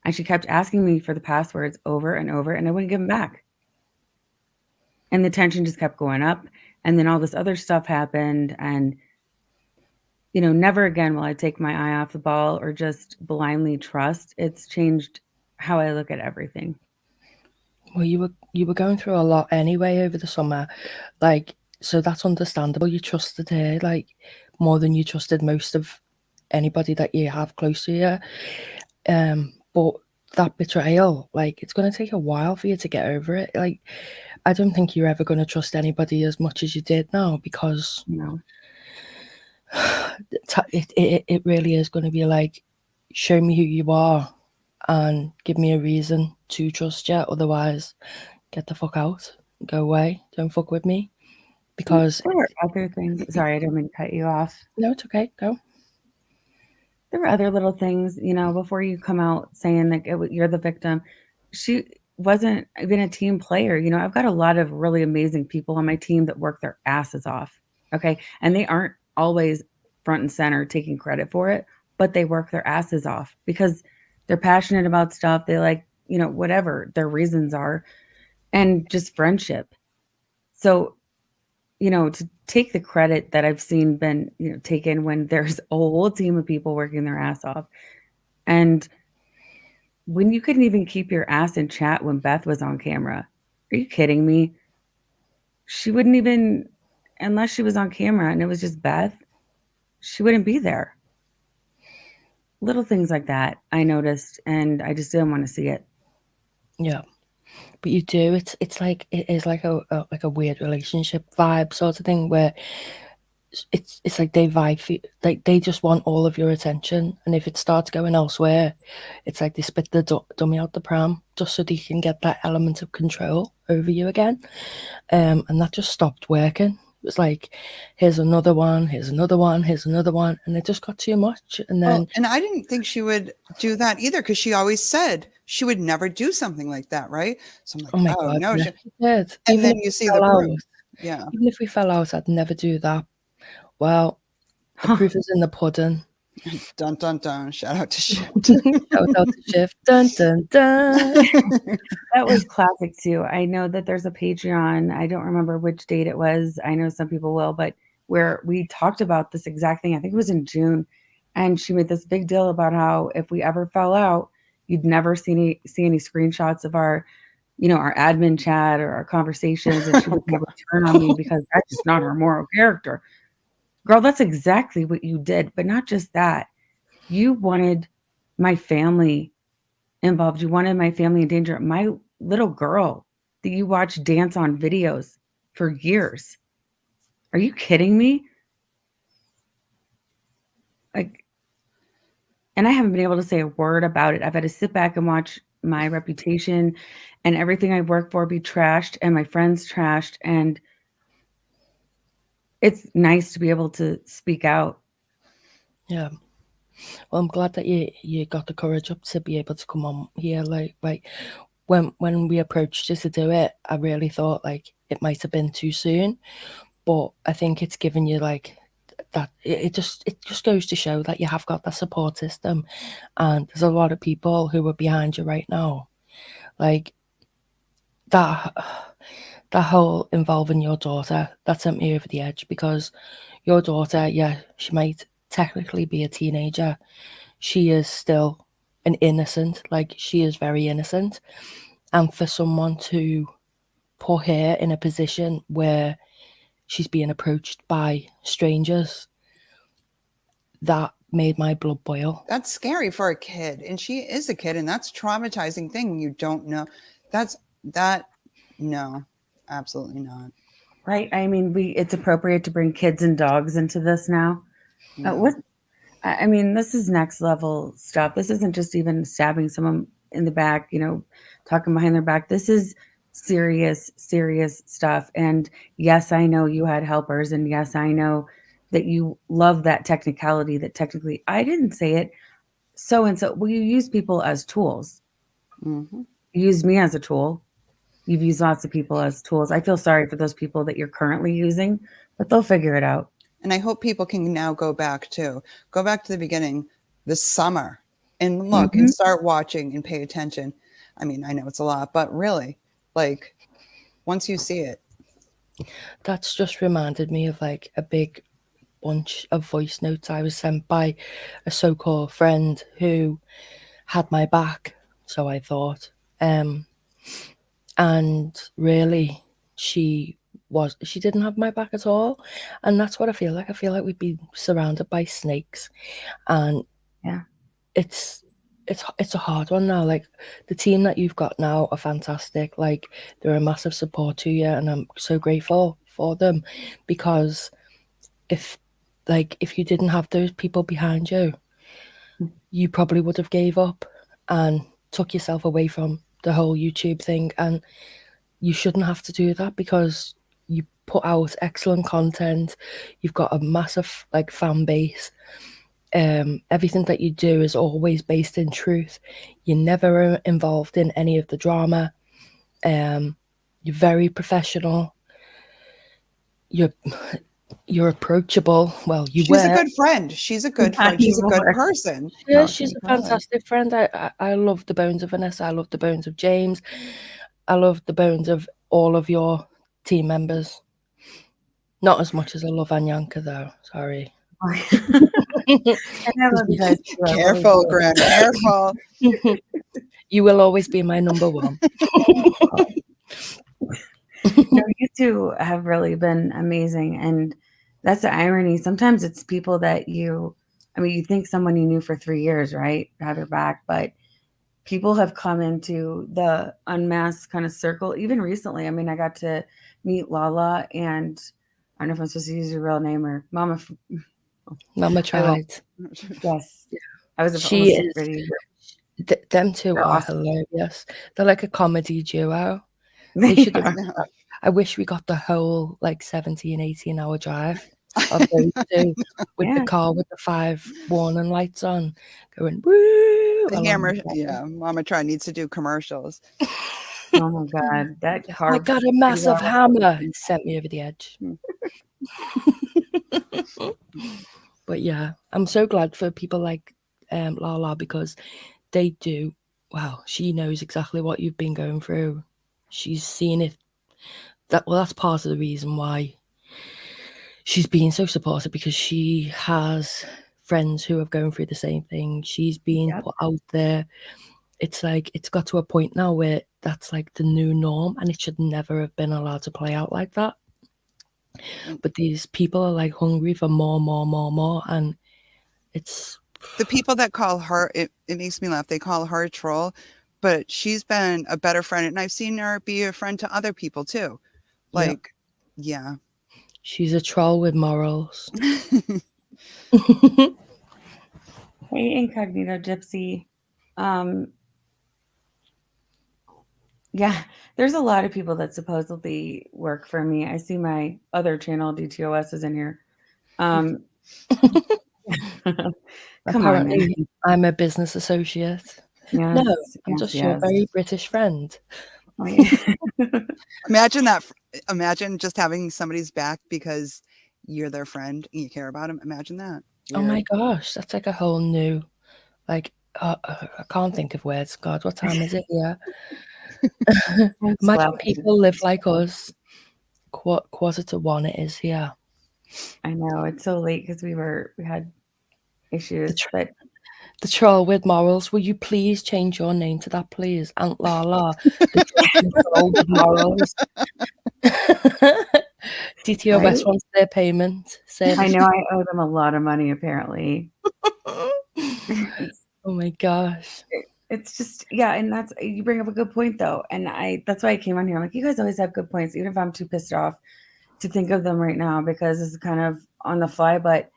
And she kept asking me for the passwords over and over, and I wouldn't give them back. And the tension just kept going up. And then all this other stuff happened. And, never again will I take my eye off the ball or just blindly trust. It's changed how I look at everything. Well, you were going through a lot anyway over the summer. Like, so that's understandable. You trusted her, like, more than you trusted most of anybody that you have close to you. But that betrayal, like, it's going to take a while for you to get over it. Like, I don't think you're ever going to trust anybody as much as you did now, because it really is going to be like, show me who you are and give me a reason to trust you. Otherwise, get the fuck out, go away, don't fuck with me. Because there were other things. Sorry, I didn't mean to cut you off. No, it's okay, go. There were other little things, before you come out saying that you're the victim. She wasn't even a team player. I've got a lot of really amazing people on my team that work their asses off. Okay. And they aren't always front and center taking credit for it, but they work their asses off because they're passionate about stuff. They like, whatever their reasons are, and just friendship. So, to take the credit that I've seen been, taken when there's a whole team of people working their ass off. And when you couldn't even keep your ass in chat when Beth was on camera. Are you kidding me? She wouldn't even, unless she was on camera and it was just Beth, she wouldn't be there. Little things like that I noticed, and I just didn't want to see it. Yeah. But you do. It's like, it is like a weird relationship vibe sort of thing, where it's like they vibe for you, like they just want all of your attention, and if it starts going elsewhere, it's like they spit the dummy out the pram just so they can get that element of control over you again. And that just stopped working. It was like, here's another one, here's another one, here's another one, and it just got too much. And then, and I didn't think she would do that either, because she always said she would never do something like that, right? So I'm like, oh my God, no, she did. And then you see the proof. Yeah. Even if we fell out, I'd never do that. Well, the proof is in the pudding. Dun, dun, dun. Shout out to Shift. Shout out to Shift. Dun, dun, dun. That was classic too. I know that there's a Patreon. I don't remember which date it was. I know some people will, but where we talked about this exact thing. I think it was in June. And she made this big deal about how if we ever fell out, you'd never see any screenshots of our, our admin chat or our conversations, and she would never turn on me because that's just not her moral character. Girl, that's exactly what you did. But not just that. You wanted my family involved. You wanted my family in danger. My little girl that you watched dance on videos for years. Are you kidding me? Like, and I haven't been able to say a word about it. I've had to sit back and watch my reputation and everything I work for be trashed and my friends trashed. And it's nice to be able to speak out. Yeah. Well, I'm glad that you got the courage up to be able to come on here. Like when we approached you to do it, I really thought like it might have been too soon, but I think it's given you like that. It just goes to show that you have got that support system, and there's a lot of people who are behind you right now. Like that whole involving your daughter, that sent me over the edge, because your daughter, yeah, she might technically be a teenager. She is still an innocent, like she is very innocent. And for someone to put her in a position where she's being approached by strangers, that made my blood boil. That's scary for a kid. And she is a kid, and that's a traumatizing thing. You don't know. No, absolutely not. Right. I mean, it's appropriate to bring kids and dogs into this now. No. I mean, this is next level stuff. This isn't just even stabbing someone in the back, talking behind their back. This is serious, serious stuff. And yes, I know you had helpers. And yes, I know that you love that technicality, that technically, I didn't say it. So and so, well, you use people as tools. Mm-hmm. You use me as a tool. You've used lots of people as tools. I feel sorry for those people that you're currently using, but they'll figure it out. And I hope people can now go back to the beginning this summer and look and start watching and pay attention. I mean, I know it's a lot, but really, like, once you see it. That's just reminded me of like a big bunch of voice notes I was sent by a so-called friend who had my back, so I thought. And really, she didn't have my back at all. And that's what I feel like. I feel like we've been surrounded by snakes, and yeah, it's a hard one now. Like, the team that you've got now are fantastic. Like, they're a massive support to you, and I'm so grateful for them, because if you didn't have those people behind you, you probably would have gave up and took yourself away from the whole YouTube thing. And you shouldn't have to do that, because you put out excellent content. You've got a massive like fan base. Everything that you do is always based in truth. You're never involved in any of the drama. You're very professional. You're approachable. Well, she's a good friend. She's a good friend. She's a good person. Yeah, she's a fantastic friend. I love the bones of Vanessa. I love the bones of James. I love the bones of all of your team members. Not as much as I love Anyanka, though. Sorry. And I love you guys too. Careful, Graham. Careful. You will always be my number one. No, you two have really been amazing. And that's the irony. Sometimes it's people that you think someone you knew for 3 years, right? Have your back. But people have come into the Unmasked kind of circle, even recently. I mean, I got to meet Lala, and I don't know if I'm supposed to use your real name or Mama. Mama tried. Yes. I was she is ready. Them two are awesome. Hilarious. They're like a comedy duo. They should have, I wish we got the whole like 17, 18 hour drive of those two with the car with the 5 warning lights on, going woo. The hammer, Mama Try needs to do commercials. Oh my God, that car! I got a massive hammer. It sent me over the edge. But yeah, I'm so glad for people like Lala, because they do. Wow, she knows exactly what you've been going through. She's seen it. That's part of the reason why she's being so supportive, because she has friends who are going through the same thing. She's being Yep. put out there. It's like it's got to a point now where that's like the new norm, and it should never have been allowed to play out like that. But these people are like hungry for more, more, more, more, and it's The people that call her, it makes me laugh. They call her a troll, but she's been a better friend, and I've seen her be a friend to other people too. yeah. Like, yeah. She's a troll with morals. Hey, Incognito Gypsy. Um, yeah, there's a lot of people that supposedly work for me. I see my other channel, DTOS, is in here. Um, come on, man. Apparently, I'm a business associate. No, Yes, I'm yes, just your yes. very British friend. Oh, yeah. Imagine that. Imagine just having somebody's back because you're their friend and you care about them. Imagine that. Oh my Weird. gosh, that's like a whole new, like, I can't think of words. God, what time is it here? I'm Imagine slapping. people live like us. 1:15 it is here. I know it's so late because we had The, issues, tr- but the troll with morals. Will you please change your name to that, please? Aunt Lala, the troll with morals. right? DTOS wants their payment. I Service. know I owe them a lot of money apparently. Oh my gosh. It's just yeah, and that's you bring up a good point though, and that's why I came on here. I'm like, you guys always have good points, even if I'm too pissed off to think of them right now because it's kind of on the fly. But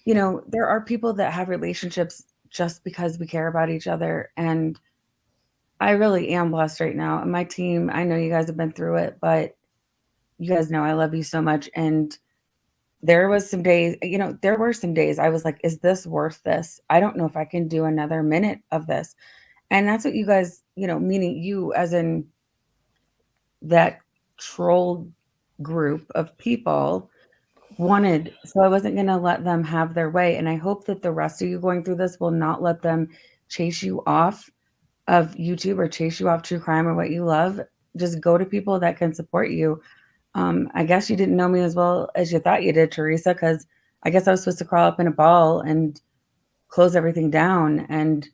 there are people that have relationships just because we care about each other, and I really am blessed right now. And my team, I know you guys have been through it, but you guys know I love you so much. And there were some days I was like, is this worth this? I don't know if I can do another minute of this. And that's what you guys, meaning you as in that troll group of people wanted. So I wasn't going to let them have their way. And I hope that the rest of you going through this will not let them chase you off of YouTube or chase you off true crime or what you love. Just go to people that can support you. I guess you didn't know me as well as you thought you did, Teresa, because I guess I was supposed to crawl up in a ball and close everything down. And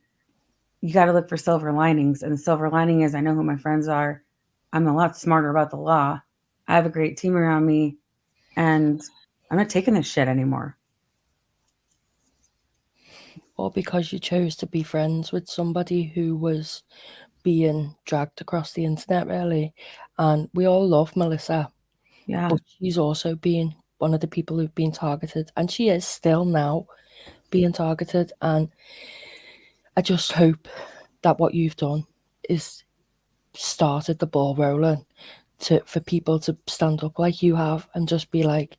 you got to look for silver linings. And the silver lining is I know who my friends are. I'm a lot smarter about the law. I have a great team around me, and I'm not taking this shit anymore. Or because you chose to be friends with somebody who was being dragged across the internet, really. And we all love Melissa, Yeah. but she's also been one of the people who've been targeted, and she is still now being targeted. And I just hope that what you've done is started the ball rolling for people to stand up like you have and just be like,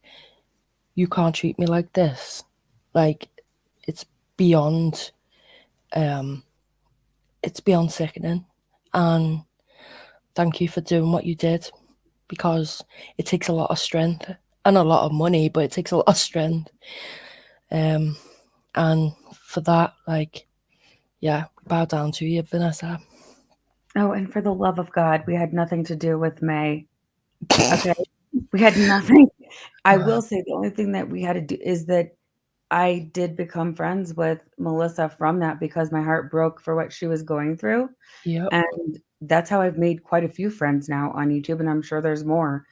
you can't treat me like this. Like, it's beyond it's beyond sickening. And thank you for doing what you did, because it takes a lot of strength and a lot of money, but it takes a lot of strength. And for that, like, yeah, bow down to you, Vanessa. Oh, and for the love of God, we had nothing to do with May. Okay. We had nothing. I will say the only thing that we had to do is that I did become friends with Melissa from that because my heart broke for what she was going through. Yep. And that's how I've made quite a few friends now on YouTube. And I'm sure there's more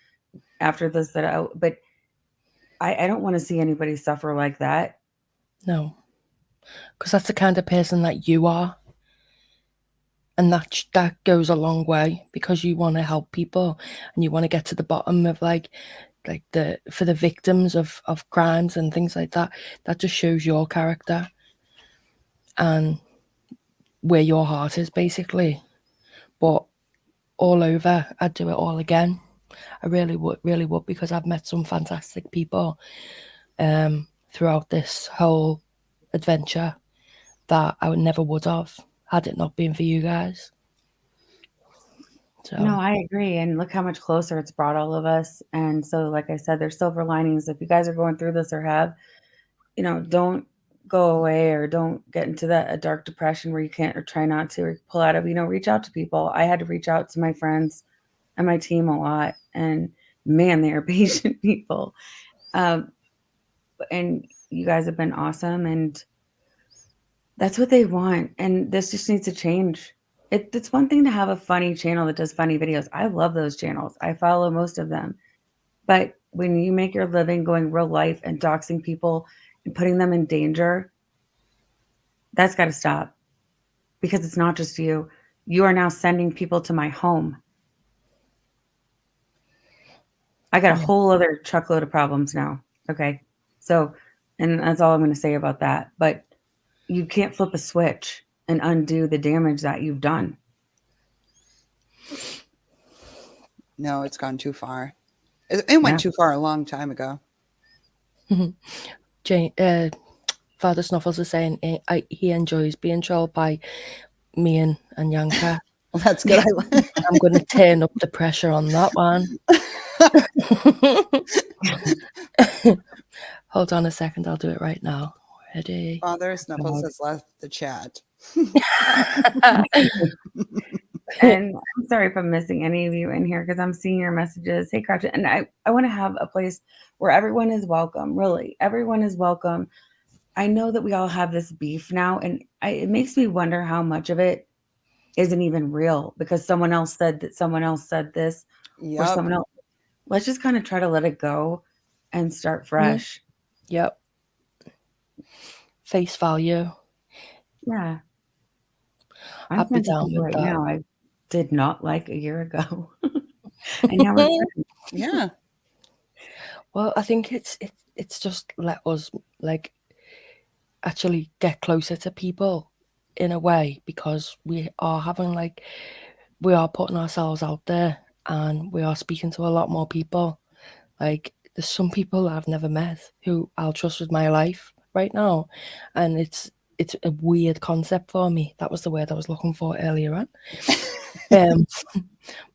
after this but I don't want to see anybody suffer like that. No, because that's the kind of person that you are. And that goes a long way, because you want to help people and you want to get to the bottom of like the for the victims of crimes and things like that. That just shows your character and where your heart is, basically. But all over, I'd do it all again. I really would, because I've met some fantastic people throughout this whole adventure that I never would have had it not been for you guys. So No, I agree. And look how much closer it's brought all of us. And so, like I said, there's silver linings. If you guys are going through this or have, don't go away or don't get into a dark depression where you can't or try not to or pull out of, reach out to people. I had to reach out to my friends and my team a lot, and man, they are patient people. And you guys have been awesome, and that's what they want. And this just needs to change. It's one thing to have a funny channel that does funny videos. I love those channels. I follow most of them. But when you make your living going real life and doxing people and putting them in danger, that's got to stop, because it's not just you. You are now sending people to my home. I got a whole other truckload of problems now. Okay. So, and that's all I'm going to say about that. But you can't flip a switch and undo the damage that you've done. No, it's gone too far. It went too far a long time ago. Father Snuffles is saying he enjoys being trolled by me and Anyanka. Well, that's good. I'm going to turn up the pressure on that one. Hold on a second. I'll do it right now. Ready? Father Snuffles has left the chat. And I'm sorry if I'm missing any of you in here, because I'm seeing your messages. Hey, Crouch. And I want to have a place where everyone is welcome. Really, everyone is welcome. I know that we all have this beef now, and it makes me wonder how much of it isn't even real, because someone else said that someone else said this, or someone else. Let's just kind of try to let it go and start fresh. Yep. Face value. Yeah. I'm friends with people right now I did not like a year ago. And now we're friends. Yeah. Well, I think it's just let us like actually get closer to people in a way, because we are putting ourselves out there, and we are speaking to a lot more people. Like, there's some people I've never met who I'll trust with my life right now, and it's a weird concept for me. That was the word I was looking for earlier on.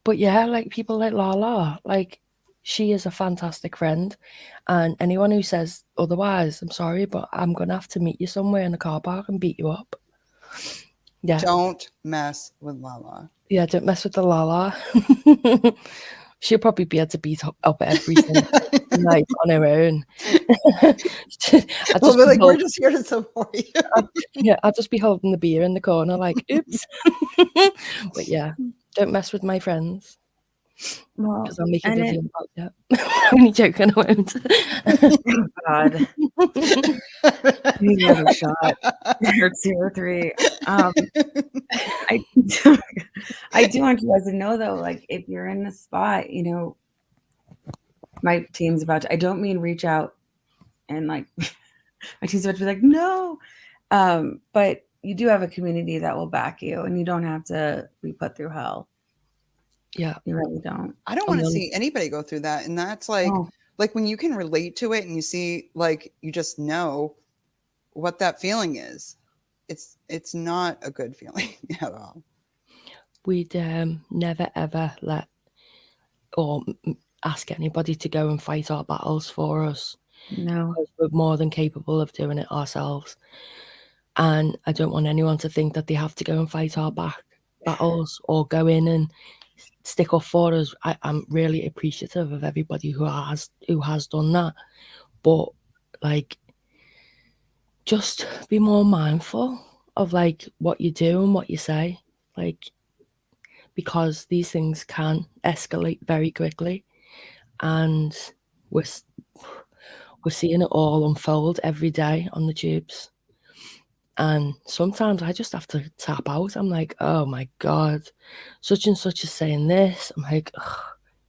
But yeah, like people like Lala, like she is a fantastic friend, and anyone who says otherwise, I'm sorry, but I'm gonna have to meet you somewhere in the car park and beat you up. Yeah. Don't mess with Lala. Yeah, don't mess with the Lala. She'll probably be able to beat up everything like on her own. We'll be like, we're just here to support you. I'll just be holding the beer in the corner, like, oops. But yeah, don't mess with my friends. Because I'll make a video about that. I'm only joking, I won't. Oh, God. Another shot. Or 2 or 3. I do want you guys to know, though, like, if you're in the spot, my team's about to, I don't mean reach out and like, my team's about to be like, no. But you do have a community that will back you, and you don't have to be put through hell. Yeah. You really don't. I don't want to see anybody go through that. And that's like when you can relate to it and you see, like, you just know what that feeling is. It's not a good feeling at all. We'd never ever let or ask anybody to go and fight our battles for us. No. Because we're more than capable of doing it ourselves. And I don't want anyone to think that they have to go and fight our battles or go in and stick up for us. I'm really appreciative of everybody who has done that. But like, just be more mindful of like what you do and what you say, like, because these things can escalate very quickly, and we're seeing it all unfold every day on the tubes. And sometimes I just have to tap out. I'm like, oh my God, such and such is saying this. I'm like,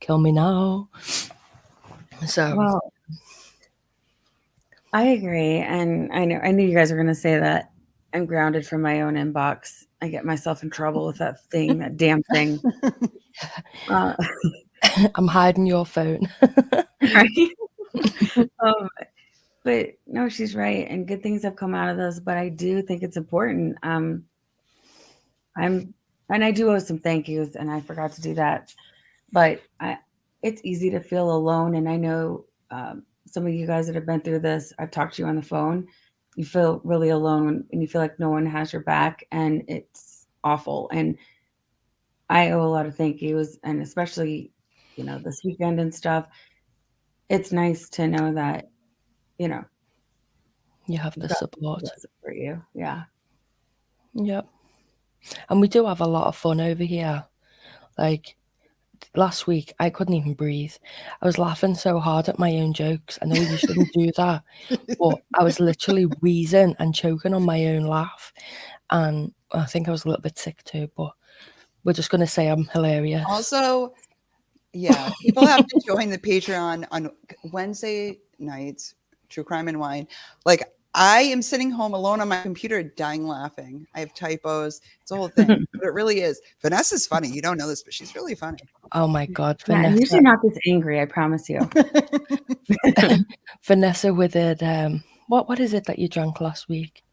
kill me now. So, well, I agree. And I knew you guys were going to say that I'm grounded from my own inbox. I get myself in trouble with that thing, that damn thing. I'm hiding your phone. Right? But no, she's right. And good things have come out of this, but I do think it's important. And I do owe some thank yous, and I forgot to do that. But it's easy to feel alone. And I know some of you guys that have been through this, I've talked to you on the phone. You feel really alone and you feel like no one has your back, and it's awful. And I owe a lot of thank yous, and especially, this weekend and stuff. It's nice to know that, you know, You have you've the got people support. that support you. Yeah. Yep. And we do have a lot of fun over here. Like last week, I couldn't even breathe. I was laughing so hard at my own jokes. I know you shouldn't do that, but I was literally wheezing and choking on my own laugh. And I think I was a little bit sick too, but we're just going to say I'm hilarious. Also, yeah, people have to join the Patreon on Wednesday nights, True Crime and Wine. Like, I am sitting home alone on my computer dying laughing. I have typos. It's a whole thing, but it really is. Vanessa's funny. You don't know this, but she's really funny. Oh my God, Yeah, I'm Vanessa. usually not this angry, I promise you. Vanessa with it. What is it that you drank last week?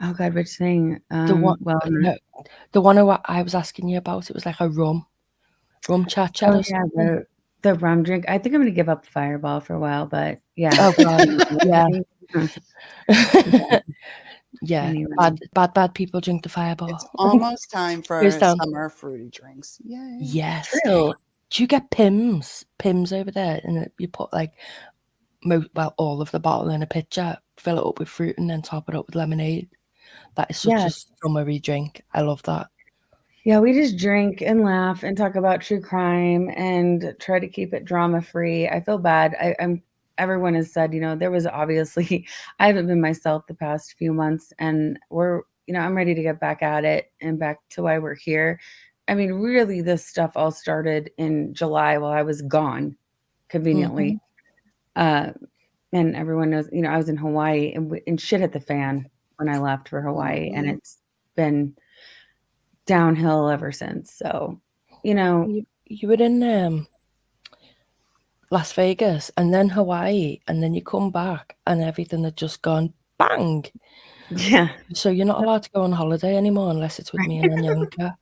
Oh God, which thing? The one, no, the one who I was asking you about. It was like a rum cha-cha Oh or yeah, something. the rum drink. I think I'm gonna give up Fireball for a while, but yeah. Oh God, yeah. Yeah, Anyway. bad people drink the Fireball. It's almost time for Goes down. summer fruity drinks. Yay. Yes. True. Do you get Pims over there, and you put like all of the bottle in a pitcher, fill it up with fruit, and then top it up with lemonade? That is such a summery drink. I love that. Yeah, we just drink and laugh and talk about true crime and try to keep it drama free. I feel bad. Everyone has said, there was obviously, I haven't been myself the past few months, and I'm ready to get back at it and back to why we're here. I mean, really, this stuff all started in July while I was gone, conveniently. And everyone knows, I was in Hawaii, and shit hit the fan when I left for Hawaii, and it's been downhill ever since. So, you were in Las Vegas and then Hawaii, and then you come back and everything had just gone bang. Yeah. So you're not allowed to go on holiday anymore unless it's with me and Anyanka.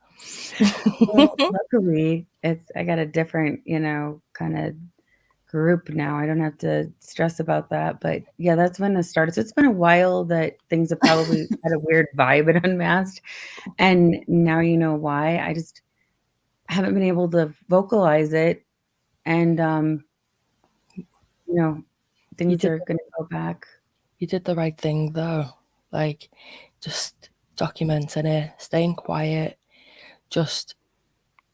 Well, luckily, I got a different, kind of group now. I don't have to stress about that. But yeah, that's when it started. So it's been a while that things have probably had a weird vibe at Unmasked. And now you know why. I just haven't been able to vocalize it. And, things are going to go back. You did the right thing though. Like, just documenting it, staying quiet, just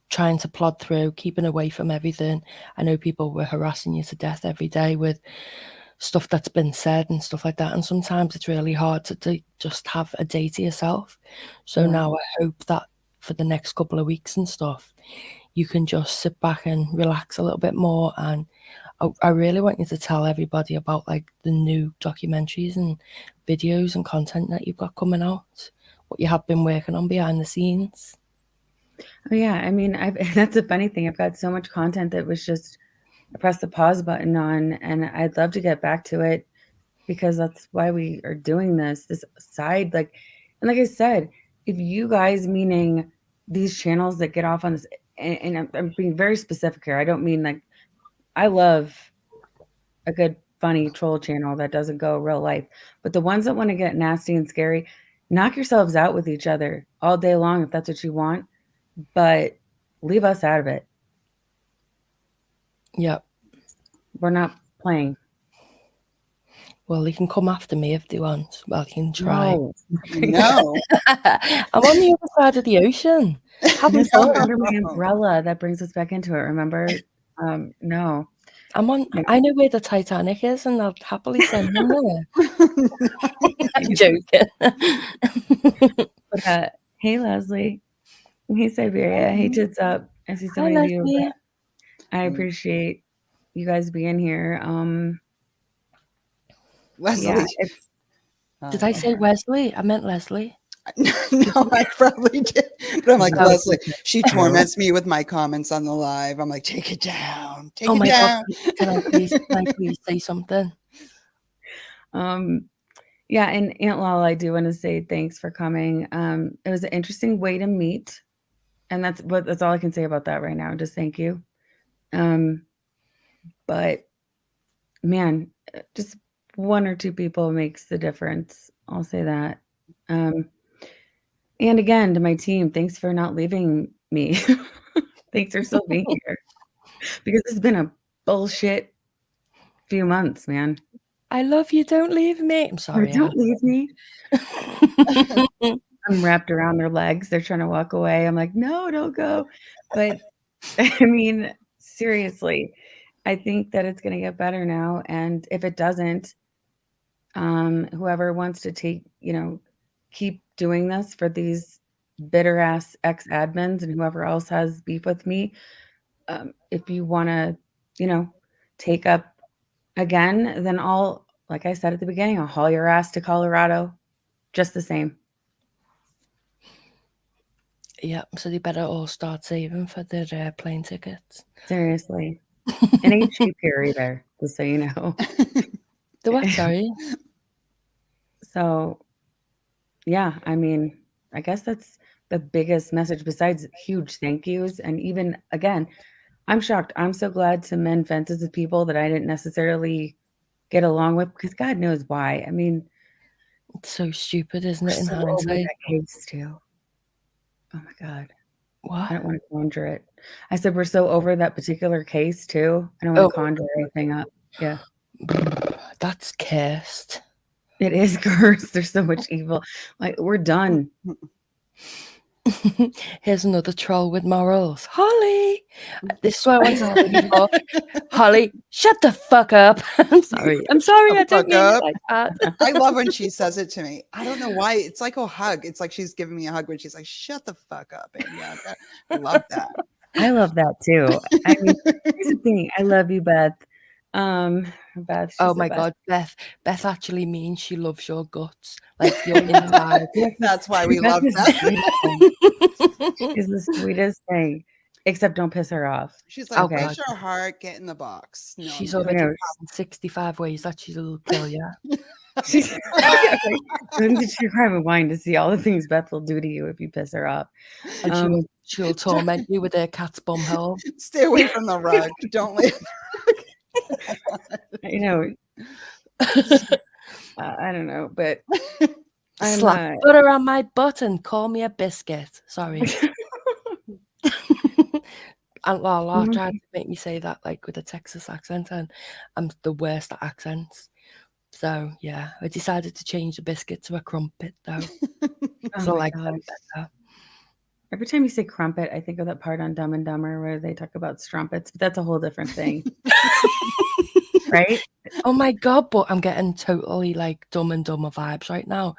trying to plod through, keeping away from everything. I know people were harassing you to death every day with stuff that's been said and stuff like that. And sometimes it's really hard to just have a day to yourself. So now I hope that for the next couple of weeks and stuff, you can just sit back and relax a little bit more. And I really want you to tell everybody about like the new documentaries and videos and content that you've got coming out, what you have been working on behind the scenes. Oh yeah, I mean, that's a funny thing. I've got so much content that was just I pressed the pause button on, and I'd love to get back to it because that's why we are doing this side. And like I said, if you guys, meaning these channels that get off on this, and I'm being very specific here. I don't mean like I love a good funny troll channel that doesn't go real life, but the ones that want to get nasty and scary, knock yourselves out with each other all day long if that's what you want. But leave us out of it. Yep. We're not playing. Well, they can come after me if they want. Well, you can try. No. I'm on the other side of the ocean. Having fun under my umbrella. That brings us back into it. Remember? No. I know where the Titanic is, and I'll happily send them there. I'm joking. But, hey, Leslie. Hey, Siberia. Hey, Tits Up. I see so many of you. I appreciate you guys being here. Leslie. Yeah, did I say Wesley? I meant Leslie. No, I probably did. But I'm like, Leslie, she torments me with my comments on the live. I'm like, take it down. Take it down. God. Can I please say something? Yeah, and Aunt Lala, I do want to say thanks for coming. It was an interesting way to meet. And that's all I can say about that right now. Just thank you. But man, just one or two people makes the difference. I'll say that. And again, to my team, thanks for not leaving me. Thanks for still being here. Because it's been a bullshit few months, man. I love you. Don't leave me. I'm sorry. Don't leave me. I'm wrapped around their legs. They're trying to walk away. I'm like, no, don't go. But I mean, seriously, I think that it's going to get better now. And if it doesn't, whoever wants to keep doing this for these bitter ass ex admins and whoever else has beef with me, if you want to, take up again, then like I said at the beginning, I'll haul your ass to Colorado just the same. Yeah, so they better all start saving for their plane tickets. Seriously. It ain't cheap here either, just so you know. The what? Sorry. So, yeah, I mean, I guess that's the biggest message besides huge thank yous. And even, again, I'm shocked. I'm so glad to mend fences with people that I didn't necessarily get along with because God knows why. I mean, It's so stupid, isn't it, in so over hindsight? that case too. Oh my God. I What? don't want to conjure it. I said we're so over that particular case too. I don't want to conjure anything up. Yeah. That's cursed. It is cursed. There's so much evil. Like, we're done. Here's another troll with morals. Holly! This is what I wanted to say before. Holly, shut the fuck up. I'm sorry. I don't mean it like that. I love when she says it to me. I don't know why. It's like a hug. It's like she's giving me a hug when she's like, shut the fuck up, Anyanka. I love that. I love that too. I mean, here's the thing. I love you, Beth. Beth. Oh my God, Beth actually means she loves your guts, like your inside. That's why we love Beth. that. She's the sweetest thing. Except don't piss her off. She's like, Okay. bless your heart, get in the box. No, She's I'm already kidding. found 65 ways that she'll kill you. She's she cry with wine to see all the things Beth will do to you if you piss her off. And she'll torment you with her cat's bum hole. Stay away from the rug. Don't leave. I know. I don't know, but slap butter on my butt and call me a biscuit. Sorry. And Lala tried to make me say that like with a Texas accent, and I'm the worst at accents. So yeah, I decided to change the biscuit to a crumpet though. So like better. Every time you say crumpet, I think of that part on Dumb and Dumber where they talk about strumpets, but that's a whole different thing. Right? Oh my God, but I'm getting totally like Dumb and Dumber vibes right now.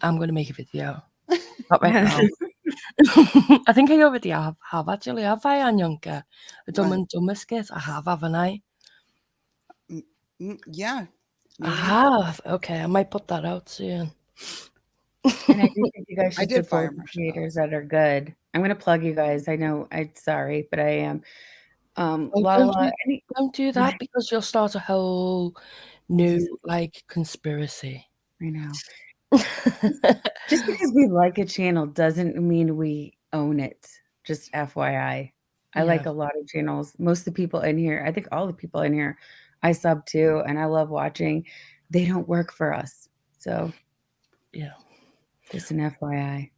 I'm going to make a video. Not right now. I think I already have actually. Have I, Anyanka? A Dumb and Dumber skit? I have, haven't I? Yeah. Maybe. I have. Okay, I might put that out soon. And I do think you guys should support creators that are good. I'm going to plug you guys. I know. I'm sorry, but I am. Lala, don't do that because you'll start a whole new like conspiracy. I know. Just because we like a channel doesn't mean we own it. Just FYI. I like a lot of channels. Most of the people in here, I think all the people in here, I sub to and I love watching. They don't work for us. So yeah. Just an FYI.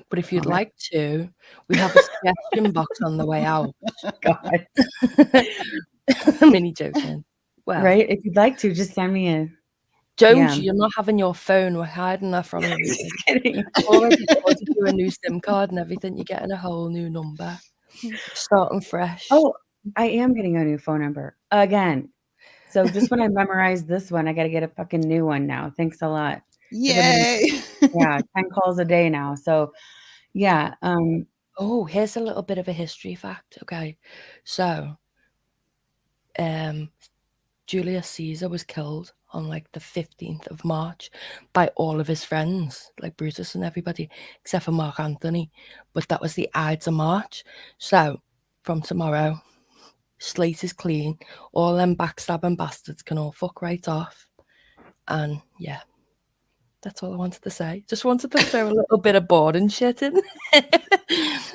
But if you'd like to, we have a suggestion box on the way out. God. I'm only joking. Well, right? If you'd like to, just send me a Don't you? You're not having your phone. We're hiding that from you. Just kidding. Already ordered you a new SIM card and everything. You're getting a whole new number. Starting fresh. Oh, I am getting a new phone number again. So just when I memorize this one, I got to get a fucking new one now. Thanks a lot. Yay. 10 calls a day now. So yeah. Oh, here's a little bit of a history fact. Okay. So Julius Caesar was killed on like the 15th of March by all of his friends, like Brutus and everybody, except for Mark Antony. But that was the Ides of March. So from tomorrow, slate is clean. All them backstabbing bastards can all fuck right off. And yeah, that's all I wanted to say. Just wanted to throw a little bit of boring shit in.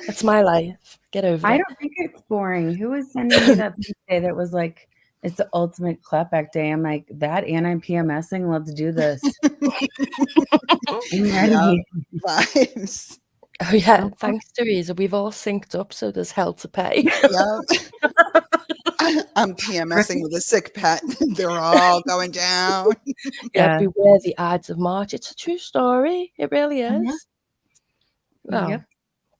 That's my life. Get over it. I don't think it's boring. Who was sending me that today that was like It's the ultimate clapback day. I'm like, that and I'm PMSing. Let's do this. I'm ready. Vibes. Oh yeah, thanks, Teresa. We've all synced up, so there's hell to pay. Yep. I'm PMSing with a sick pet. They're all going down. Yeah, beware the Ides of March. It's a true story. It really is. Well, Yep.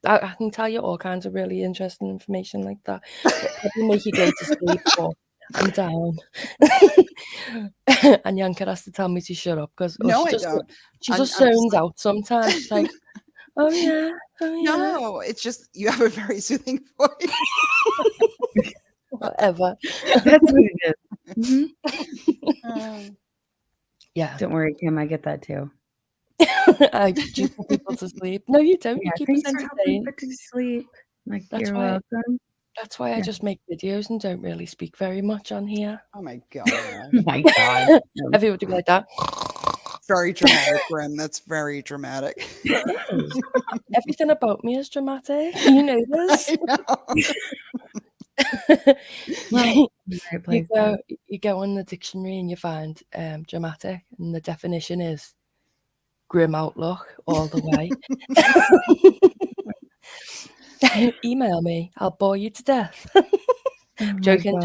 I can tell you all kinds of really interesting information like that. It'll probably make you go to sleep, but I'm down. And Yanka has to tell me to shut up because No, I don't. She I'm just just zones like, out sometimes. She's like, oh yeah, oh yeah. no, it's just you have a very soothing voice. Whatever. That's what it is. Yeah. Don't worry, Kim. I get that too. I do put people to sleep. No, you don't. Yeah, You keep us thanks for helping entertained. put to sleep. Like, That's you're why- welcome. That's why I just make videos and don't really speak very much on here. Oh my god. Oh my God. Everybody be like that. Very dramatic, Grim. That's very dramatic. Everything about me is dramatic. You know this. Well, right place. You go on the dictionary and you find dramatic, and the definition is grim outlook all the way. Email me. I'll bore you to death. Joking.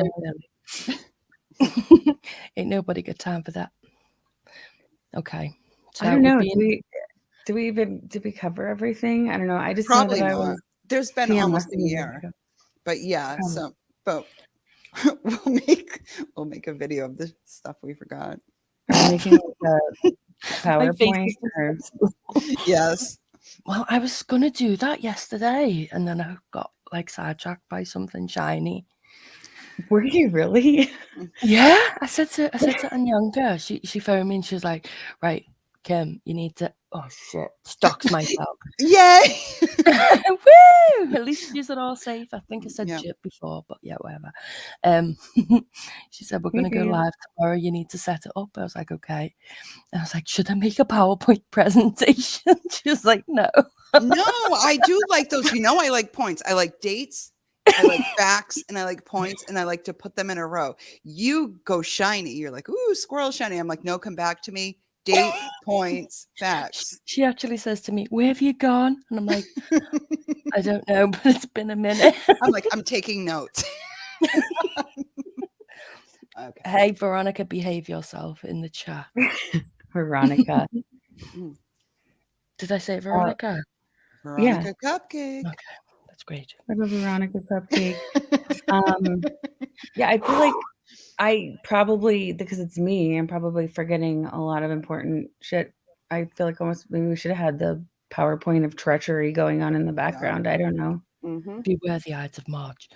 Ain't nobody got time for that. Okay. So I don't know. Did we cover everything? I don't know. I just Probably know that not. There's been almost a PMSing year. But yeah, Probably. so but we'll make a video of the stuff we forgot. Are we making like a PowerPoint? Or... Yes. Well, I was gonna do that yesterday, and then I got like sidetracked by something shiny. Were you really? Yeah, I said to Anyanka, she phoned me and she was like, right, Kim, you need to, oh shit, dox myself. Yay! Woo! At least she's all safe. I think I said shit before, but yeah, whatever. She said, we're going to go live tomorrow. You need to set it up. I was like, okay. And I was like, should I make a PowerPoint presentation? She was like, no. No, I do like those. You know, I like points. I like dates. I like facts and I like points and I like to put them in a row. You go shiny. You're like, ooh, squirrel shiny. I'm like, no, come back to me. Date, points, facts. She actually says to me, where have you gone? And I'm like, I don't know, but it's been a minute. I'm like, I'm taking notes. Okay. Hey, Veronica, behave yourself in the chat. Veronica. Did I say Veronica? Veronica Cupcake. Okay. That's great. I love Veronica Cupcake. Yeah, I feel like I probably, because it's me, I'm probably forgetting a lot of important shit. I feel like almost maybe we should have had the PowerPoint of treachery going on in the background. I don't know. Beware the Ides of March.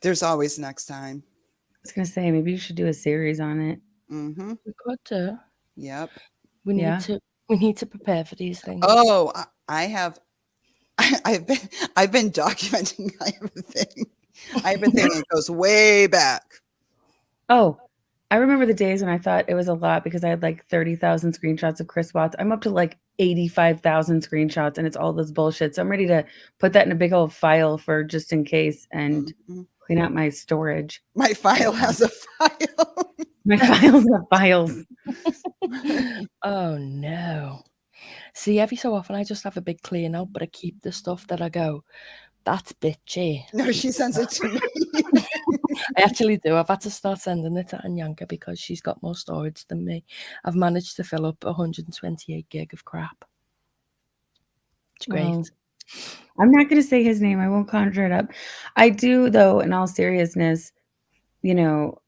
There's always next time. I was going to say, maybe you should do a series on it. We could do. Yep. We need to prepare for these things. Oh, I've been documenting. I have a thing that goes way back. Oh, I remember the days when I thought it was a lot because I had like 30,000 screenshots of Chris Watts. I'm up to like 85,000 screenshots and it's all this bullshit. So I'm ready to put that in a big old file for just in case and clean out my storage. My file has a file. My files have files. Oh no. See, every so often I just have a big clean out, but I keep the stuff that I go, that's bitchy. No, she sends it to me. I actually do. I've had to start sending it to Anyanka because she's got more storage than me. I've managed to fill up 128 gig of crap. It's great. Well, I'm not going to say his name. I won't conjure it up. I do, though, in all seriousness, you know,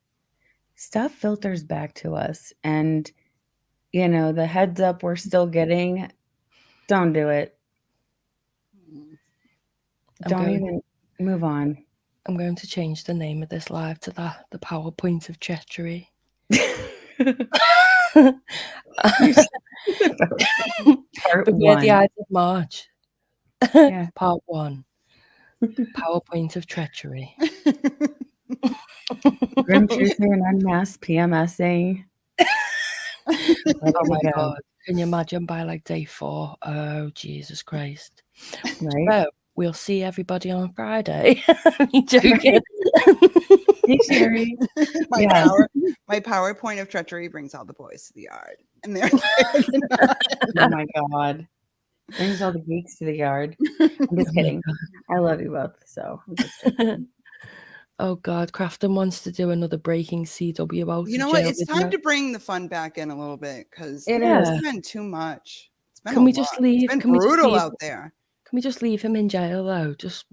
stuff filters back to us. And, you know, the heads up we're still getting, don't do it. Don't even move on. I'm going to change the name of this live to the PowerPoint of treachery. Part Beware the Ides of March. Yeah. Part 1. PowerPoint of treachery. Grim Truth and Unmasked PMSing. Oh my God. Can you imagine by like day 4? Oh, Jesus Christ. Right? So, we'll see everybody on Friday. You joking? Hey, Sherry. My Yeah. my PowerPoint of treachery brings all the boys to the yard, and they're Oh my God. Brings all the geeks to the yard. I'm just kidding. I love you both. So I'm just joking. Oh God, Crafton wants to do another Breaking CW out You of know what? jail It's time video. to bring the fun back in a little bit because It Yeah. is. it's been too much. It's been Can a we lot. just leave? It's been Can we just brutal leave? out there. Can we just leave him in jail though? Just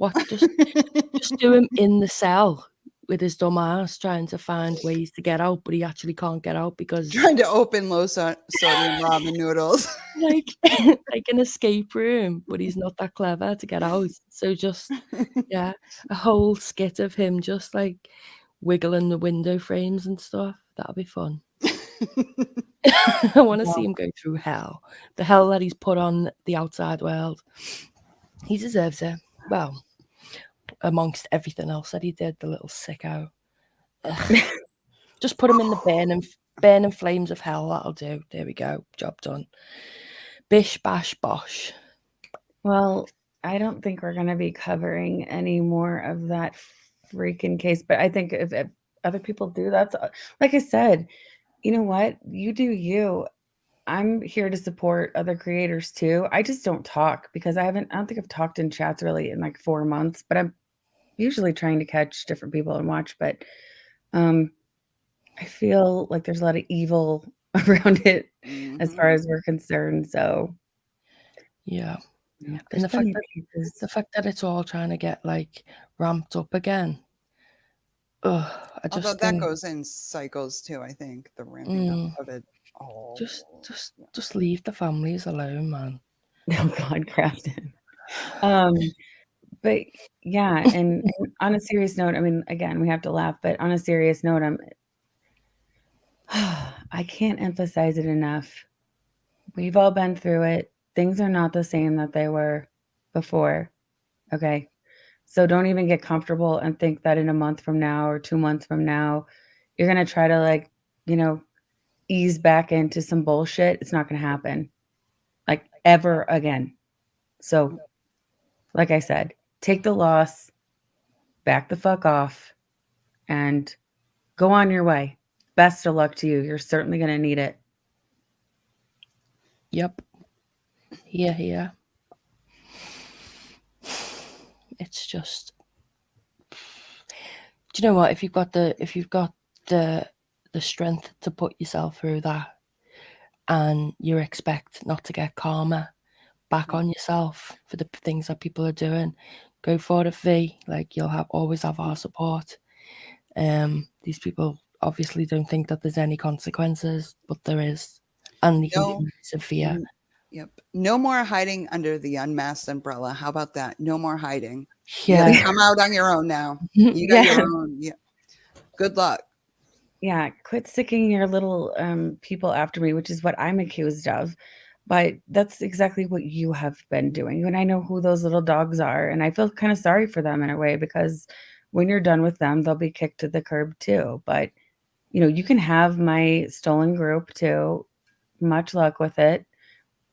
do him in the cell with his dumb ass trying to find ways to get out, but he actually can't get out because Trying to open low sodium ramen noodles. like like an escape room, but he's not that clever to get out. So just a whole skit of him just like wiggling the window frames and stuff. That'll be fun. I want to see him go through hell. The hell that he's put on the outside world. He deserves it. Well, amongst everything else that he did, the little sicko. Just put him in the burning flames of hell. That'll do. There we go. Job done. Bish, bash, bosh. Well, I don't think we're going to be covering any more of that freaking case. But I think if other people do, that's like I said, you know what? You do you. I'm here to support other creators too. I just don't talk because I don't think I've talked in chats really in like 4 months, but I'm usually trying to catch different people and watch. But I feel like there's a lot of evil around it as far as we're concerned. So yeah. And the fact that it's all trying to get like ramped up again. I just Although that think goes in cycles too, I think, the ramping up of it. Just leave the families alone, man. Oh God, Crafton. But yeah, and on a serious note, I mean, again, we have to laugh, but on a serious note, I can't emphasize it enough. We've all been through it. Things are not the same that they were before. Okay. So don't even get comfortable and think that in a month from now or 2 months from now, you're going to try to like, ease back into some bullshit. It's not going to happen like ever again. So like I said, take the loss, back the fuck off, and go on your way. Best of luck to you. You're certainly going to need it. Yep. Here. It's just, do you know what? If you've got the strength to put yourself through that, and you expect not to get karma back on yourself for the things that people are doing, go for it, V. Like you'll always have our support. These people obviously don't think that there's any consequences, but there is, and they can be severe. Yep. No more hiding under the unmasked umbrella. How about that? No more hiding. Yeah. You gotta come out on your own now. You got your own. Yeah. Good luck. Yeah. Quit sicking your little people after me, which is what I'm accused of. But that's exactly what you have been doing. And I know who those little dogs are. And I feel kind of sorry for them in a way, because when you're done with them, they'll be kicked to the curb too. But, you can have my stolen group too. Much luck with it.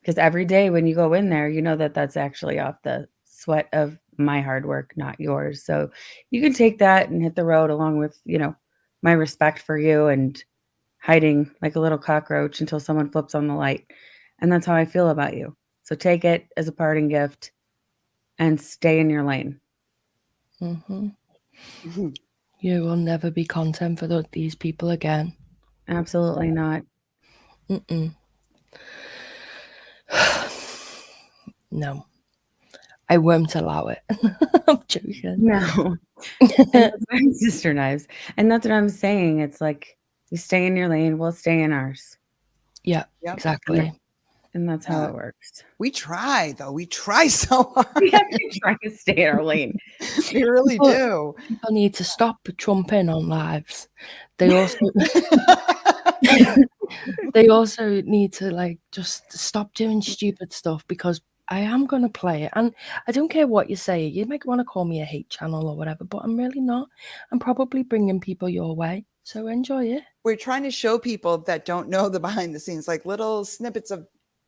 Because every day when you go in there, you know that that's actually off the sweat of my hard work, not yours. So you can take that and hit the road along with, my respect for you and hiding like a little cockroach until someone flips on the light. And that's how I feel about you. So take it as a parting gift and stay in your lane. Mm-hmm. You will never be content for these people again. Absolutely not. No, I won't allow it. I'm joking. No. Sister knives. And that's what I'm saying. It's like, you stay in your lane, we'll stay in ours. Yeah, exactly. And that's how it works. We try, though. We try so hard. We have to try to stay in our lane. We really do. People need to stop trumping on lives. They also they also need to like just stop doing stupid stuff, because I am going to play it. And I don't care what you say. You might want to call me a hate channel or whatever, but I'm really not. I'm probably bringing people your way. So enjoy it. We're trying to show people that don't know the behind the scenes, like little snippets of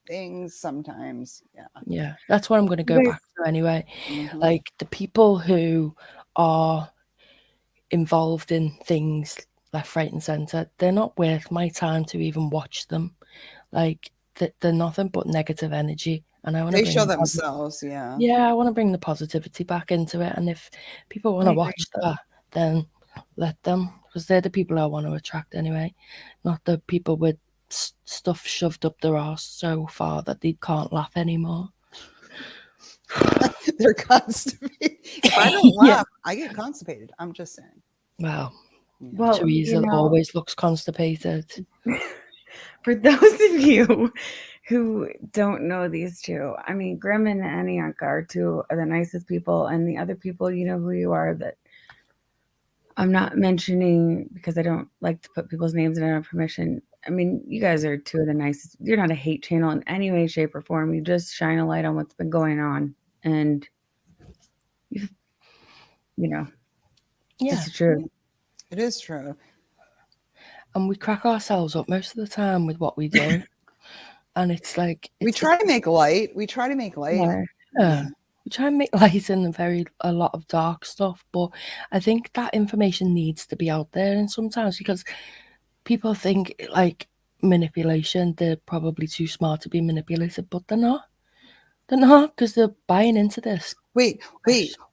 things sometimes. Yeah, that's what I'm going to go back to anyway. Mhm. Like the people who are involved in things left, right, and centre, they're not worth my time to even watch them. Like they're nothing but negative energy, and I want to They bring show the themselves, yeah. yeah, I want to bring the positivity back into it. And if people want I to agree. watch that, then let them, because they're the people I want to attract anyway, not the people with stuff shoved up their arse so far that they can't laugh anymore. They're constipated. If I don't Yeah. laugh, I get constipated. I'm just saying. Wow. Yeah. Well, Teresa always looks constipated. for those of you who don't know these two, I mean, Grim and Anyanka are two of the nicest people, and the other people, you know who you are, that I'm not mentioning because I don't like to put people's names and I don't have permission. I mean, you guys are two of the nicest. You're not a hate channel in any way, shape, or form. You just shine a light on what's been going on, and you know, Yeah. it's the truth. It is true. And we crack ourselves up most of the time with what we do. And it's like, We try to make light. We try to make light. Yeah. We try and make light in a lot of dark stuff, but I think that information needs to be out there. And sometimes because people think like manipulation, they're probably too smart to be manipulated, but they're not. They're not, because they're buying into this. Wait.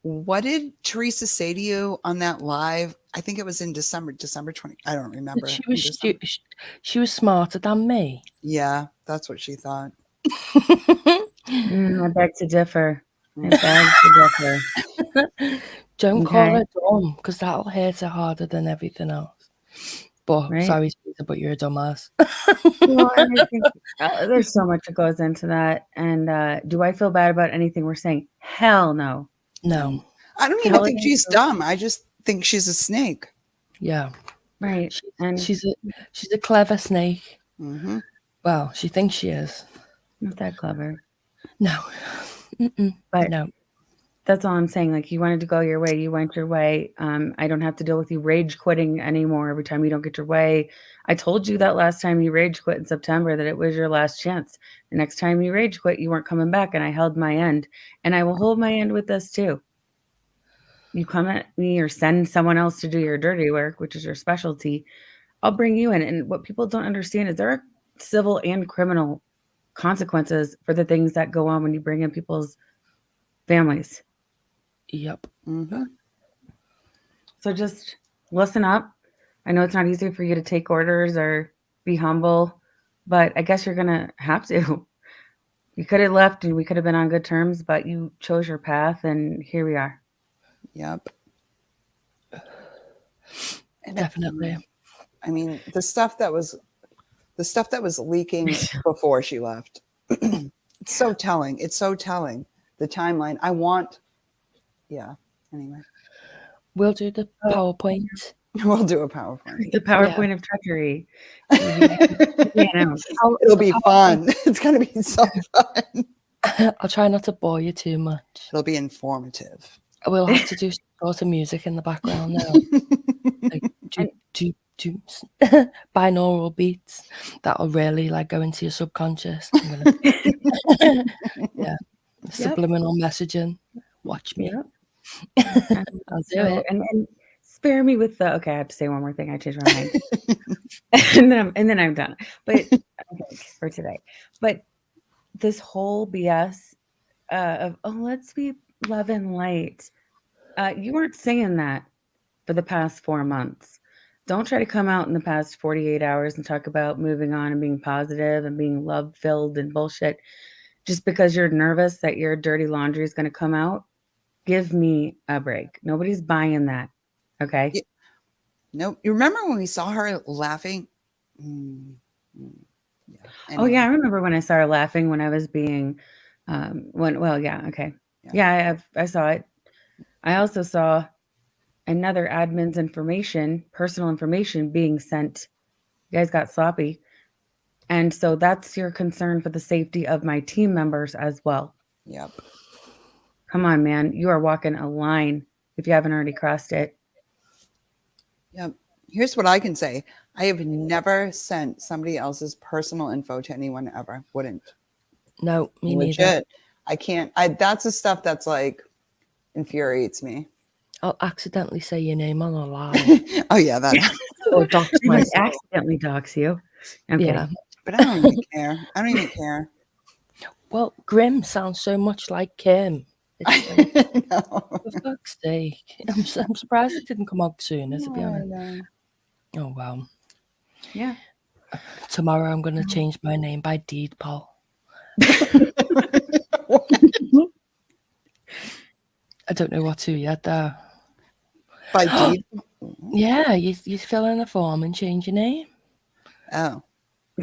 What did Teresa say to you on that live? I think it was in December 20. I don't remember. She was smarter than me. Yeah, that's what she thought. I beg to differ. I beg to differ. Don't call her dumb, because that'll hurt her harder than everything else. But Right? sorry, Teresa, but you're a dumbass. Well, and I think there's so much that goes into that. And do I feel bad about anything we're saying? Hell no. No. I don't even think she's dumb. I just think she's a snake. Yeah. Right. And She's a clever snake. Mm-hmm. Well, she thinks she is. not that clever. No. But no. that's all I'm saying. Like, you wanted to go your way, you went your way. I don't have to deal with you rage quitting anymore every time you don't get your way. I told you that last time you rage quit in September that it was your last chance. The next time you rage quit, you weren't coming back, and I held my end. And I will hold my end with this too. You come at me or send someone else to do your dirty work, which is your specialty, I'll bring you in. And what people don't understand is there are civil and criminal consequences for the things that go on when you bring in people's families. Yep. Mm-hmm. So just listen up. I know it's not easy for you to take orders or be humble, but I guess you're going to have to. You could have left and we could have been on good terms, but you chose your path, and here we are. Yep. Definitely. I mean, the stuff that was leaking before she left. It's so telling. It's so telling. The timeline. Anyway. We'll do the PowerPoint. We'll do a PowerPoint. The PowerPoint of treachery. It'll be fun. It's going to be so fun. I'll try not to bore you too much. It'll be informative. We'll have to do some sort of music in the background now. Like do binaural beats that'll really like go into your subconscious. Yeah. Subliminal messaging. Watch me. Yep. I'll do it. And spare me with the okay, I have to say one more thing. I changed my mind. and then I'm done. But okay, for today. But this whole BS of let's be love and light. You weren't saying that for the past 4 months. Don't try to come out in the past 48 hours and talk about moving on and being positive and being love filled and bullshit just because you're nervous that your dirty laundry is going to come out. Give me a break. Nobody's buying that. Okay. Yeah. Nope. You remember when we saw her laughing? Yeah. Anyway. Oh yeah, I remember when I saw her laughing when I was being, okay, yeah, I saw it. I also saw another admin's personal information being sent. You guys got sloppy, and so that's your concern for the safety of my team members as well. Yep. Come on, man, you are walking a line if you haven't already crossed it. Yep. Here's what I can say. I have never sent somebody else's personal info to anyone ever. Wouldn't. No, me neither. Legit. I can't. That's the stuff that's like infuriates me. I'll accidentally say your name on a live Oh yeah, that. or dox We would myself. accidentally dox you. Okay. Yeah. But I don't even care. I don't even care. Well, Grim sounds so much like Kim. It's like, No. for fuck's sake. I'm surprised it didn't come out sooner, to be I honest. know. Oh, well. Yeah. Tomorrow I'm going to change my name by deed poll. I don't know what to yet, though. By deed. Yeah, you fill in a form and change your name. Oh.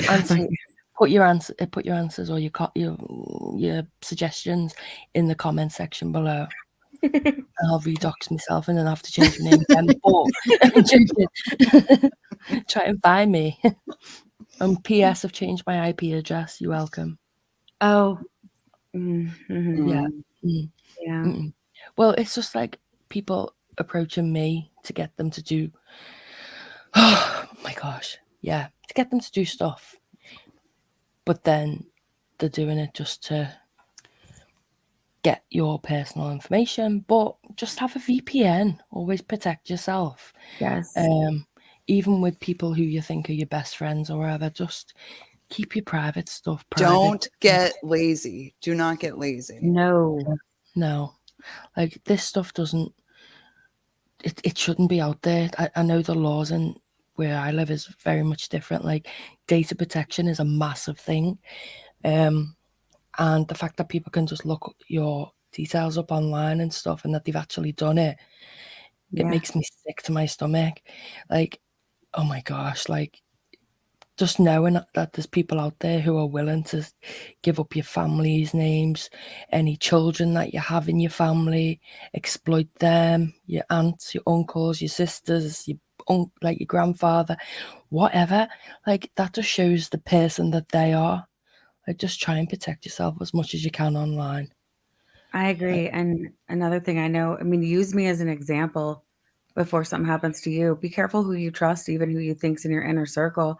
Answer, put your answers or your suggestions in the comment section below. And I'll redox myself and then I have to change my name again. I'm joking. Try and find me. P.S. I've changed my IP address. You're welcome. Oh. Mm-hmm. Yeah. Mm. Yeah. Mm-mm. Well, it's just like people approaching me to get them to do. Oh my gosh. Yeah. To get them to do stuff. But then they're doing it just to get your personal information. But just have a VPN. Always protect yourself. Yes. Even with people who you think are your best friends or whatever, just keep your private stuff private. Don't get lazy. Do not get lazy. No. No. Like, this stuff doesn't, it shouldn't be out there. I know the laws in where I live is very much different. Like, data protection is a massive thing. And the fact that people can just look your details up online and stuff and that they've actually done it, it makes me sick to my stomach. Like, oh my gosh, like, just knowing that there's people out there who are willing to give up your family's names, any children that you have in your family, exploit them, your aunts, your uncles, your sisters, like your grandfather, whatever. Like, that just shows the person that they are. Like, just try and protect yourself as much as you can online. I agree. And another thing I know, I mean, use me as an example before something happens to you. Be careful who you trust, even who you think's in your inner circle.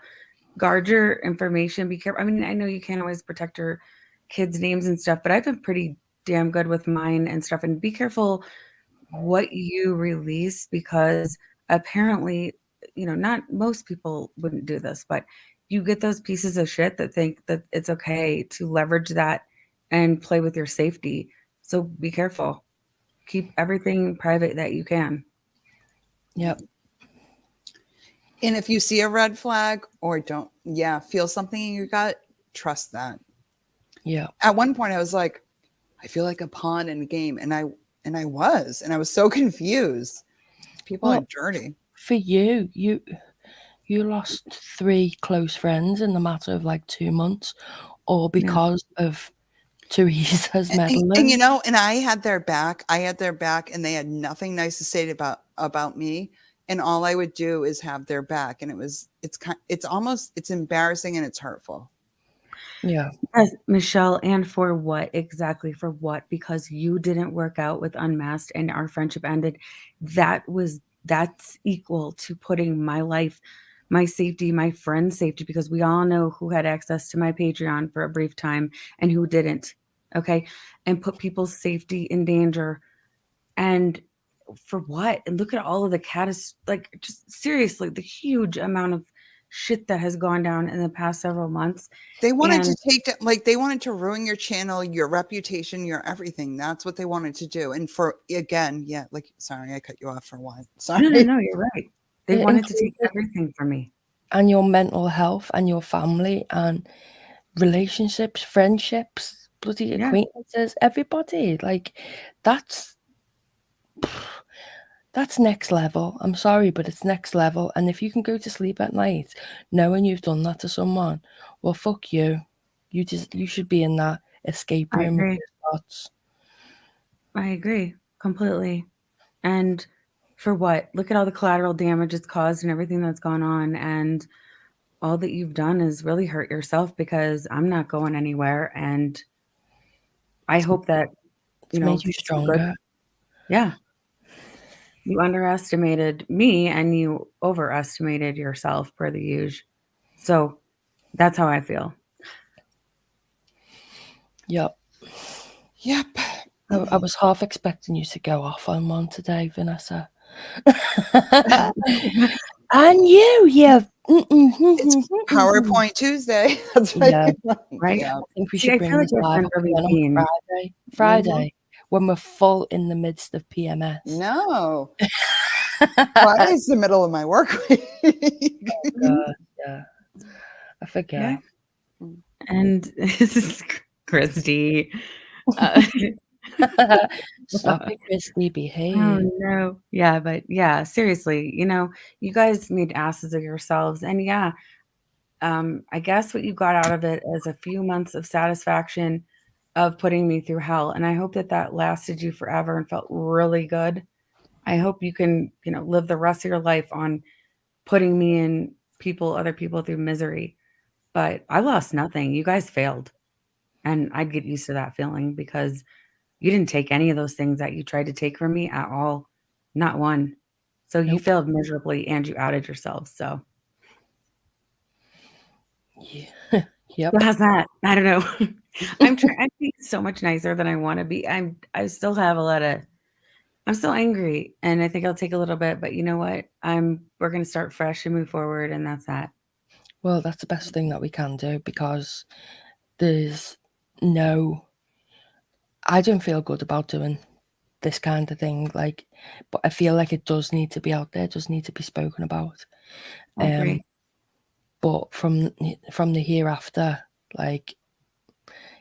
Guard your information. Be careful. I mean, I know you can't always protect your kids' names and stuff, but I've been pretty damn good with mine and stuff. And be careful what you release because apparently, not most people wouldn't do this, but you get those pieces of shit that think that it's okay to leverage that and play with your safety. So be careful. Keep everything private that you can. Yep. And if you see a red flag or feel something in your gut, trust that. Yeah. At one point I was like, I feel like a pawn in a game. And I was so confused. People are dirty. For you lost 3 close friends in the matter of like 2 months, all because of Teresa's meddling. And I had their back. And they had nothing nice to say about me. And all I would do is have their back. And it's embarrassing and it's hurtful. Yeah. Yes, Michelle, and for what? Exactly for what? Because you didn't work out with Unmasked and our friendship ended. That's equal to putting my life, my safety, my friend's safety, because we all know who had access to my Patreon for a brief time and who didn't. Okay. And put people's safety in danger. And for what? And look at all of the just seriously, the huge amount of shit that has gone down in the past several months. They wanted they wanted to ruin your channel, your reputation, your everything. That's what they wanted to do. And sorry, I cut you off for a while. Sorry. No, you're right. They wanted to take everything from me. And your mental health and your family and relationships, friendships, bloody acquaintances, everybody. Like, that's next level. I'm sorry, but it's next level. And if you can go to sleep at night knowing you've done that to someone, well, fuck you. You should be in that escape room with your thoughts. I agree completely. And for what? Look at all the collateral damage it's caused and everything that's gone on. And all that you've done is really hurt yourself because I'm not going anywhere. And I hope that, It's made you stronger. Yeah. You underestimated me and you overestimated yourself per the usual. So that's how I feel. Yep. Yep. I was half expecting you to go off on one today, Vanessa. And you. It's PowerPoint Tuesday. That's right. Yeah. Right? Yeah. I think we See, should I bring feel like this I've live been up really again on mean. Friday. Friday, when we're full in the midst of PMS. No. Friday's the middle of my work week. God, yeah. I forget. Yeah. And this is Christy. Stop it, Christy. Oh Behave. no. Yeah, but yeah, seriously, you guys made asses of yourselves. And yeah, I guess what you got out of it is a few months of satisfaction of putting me through hell. And I hope that that lasted you forever and felt really good. I hope you can, live the rest of your life on putting me and other people through misery. But I lost nothing. You guys failed. And I'd get used to that feeling because you didn't take any of those things that you tried to take from me at all. Not one. So you Nope. failed miserably and you outed yourselves. So Yeah. Yep. how's that? I don't know. I'm being so much nicer than I want to be. I still have I'm still angry and I think I'll take a little bit, but you know what? We're gonna start fresh and move forward, and that's that. Well, that's the best thing that we can do because I don't feel good about doing this kind of thing, but I feel like it does need to be out there, does need to be spoken about. I agree. But from the hereafter,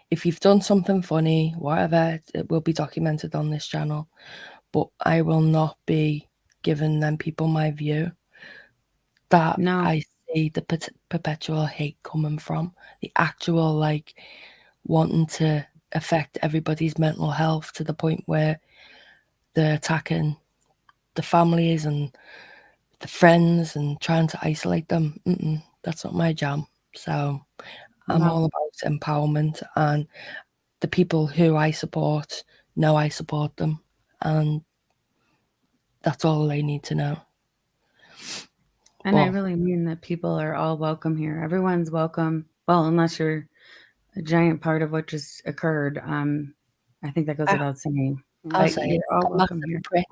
if you've done something funny, whatever, it will be documented on this channel. But I will not be giving them people my view that I see the perpetual hate coming from, the actual wanting to affect everybody's mental health to the point where they're attacking the families and the friends and trying to isolate them. That's not my jam. So I'm all about empowerment, and the people who I support know I support them, and that's all they need to know. And I really mean that people are all welcome here. Everyone's welcome. Well, unless you're a giant part of what just occurred. I think that goes without saying. I'll But say you're all a welcome massive here. prick.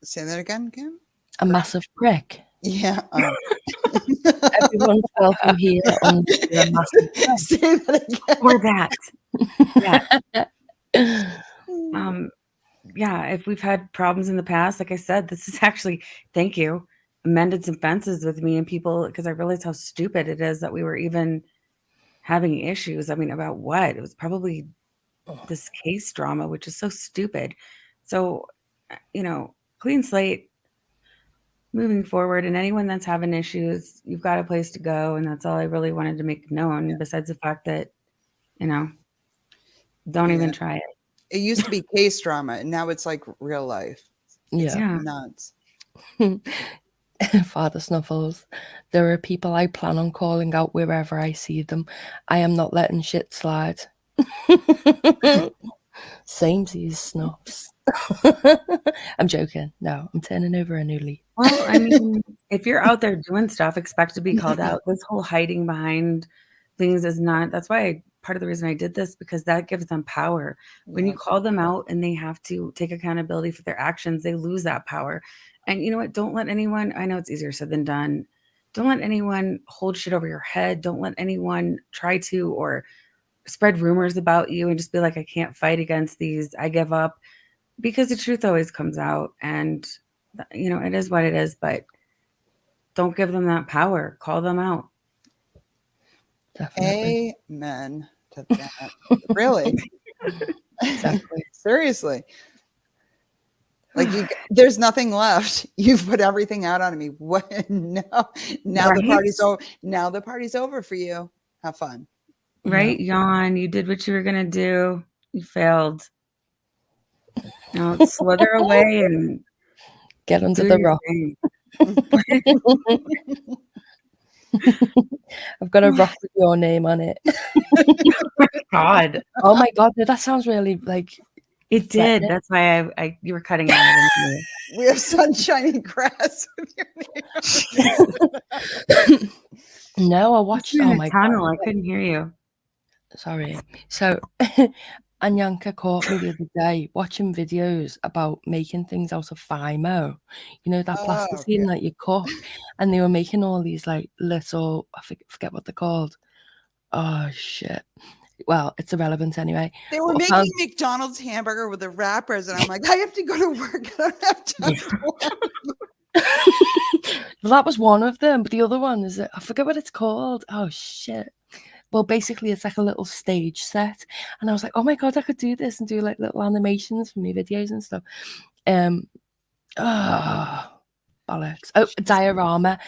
Say that again, Kim? A massive prick. Yeah. Everyone's welcome here unless you're a massive prick. Say that again. Or that. Yeah. Yeah, if we've had problems in the past, like I said, this is actually, thank you, mended some fences with me and people, because I realized how stupid it is that we were even having issues. I mean, about what? It was probably this case drama, which is so stupid. So, clean slate moving forward. And anyone that's having issues, you've got a place to go. And that's all I really wanted to make known, besides the fact that, don't even try it. It used to be case drama, and now it's like real life. It's nuts. Father Snuffles, there are people I plan on calling out wherever I see them. I am not letting shit slide. Samesies, Snuffs. I'm joking. No, I'm turning over a new leaf. Well, I mean, if you're out there doing stuff, expect to be called out. This whole hiding behind things is not, that's why part of the reason I did this, because that gives them power. When you call them out and they have to take accountability for their actions, they lose that power. And you know what? Don't let anyone, I know it's easier said than done. Don't let anyone hold shit over your head. Don't let anyone try to or spread rumors about you and just be like, I can't fight against these. I give up. Because the truth always comes out, and it is what it is, but don't give them that power. Call them out. Definitely. Amen to that. Really? Exactly. Seriously. There's nothing left. You've put everything out on me. What? No. Now Right? the party's over. Now the party's over for you. Have fun. Right? Yeah. Yawn. You did what you were gonna do. You failed. Now slither away and get under do the your rock. thing. I've got a rock with your name on it. God. Oh my God, that sounds really It did. That's why you were cutting out. We have sunshiny grass with your name. No, I watched. In Oh a my tunnel. God. I couldn't hear you. Sorry. So Anyanka caught me the other day watching videos about making things out of Fimo. You know, that Oh, plasticine that you cook, and they were making all these like little, I forget what they're called. Oh shit. Well, it's irrelevant anyway. they were But I making found McDonald's hamburger with the wrappers, and I'm like, I have to go to work. I don't have time to watch. well, that was one of them, but the other one is I forget what it's called. Oh shit. Well, basically, it's like a little stage set, and I was like, "Oh my god, I could do this and do like little animations for me videos and stuff." Oh, bollocks! Oh, diorama.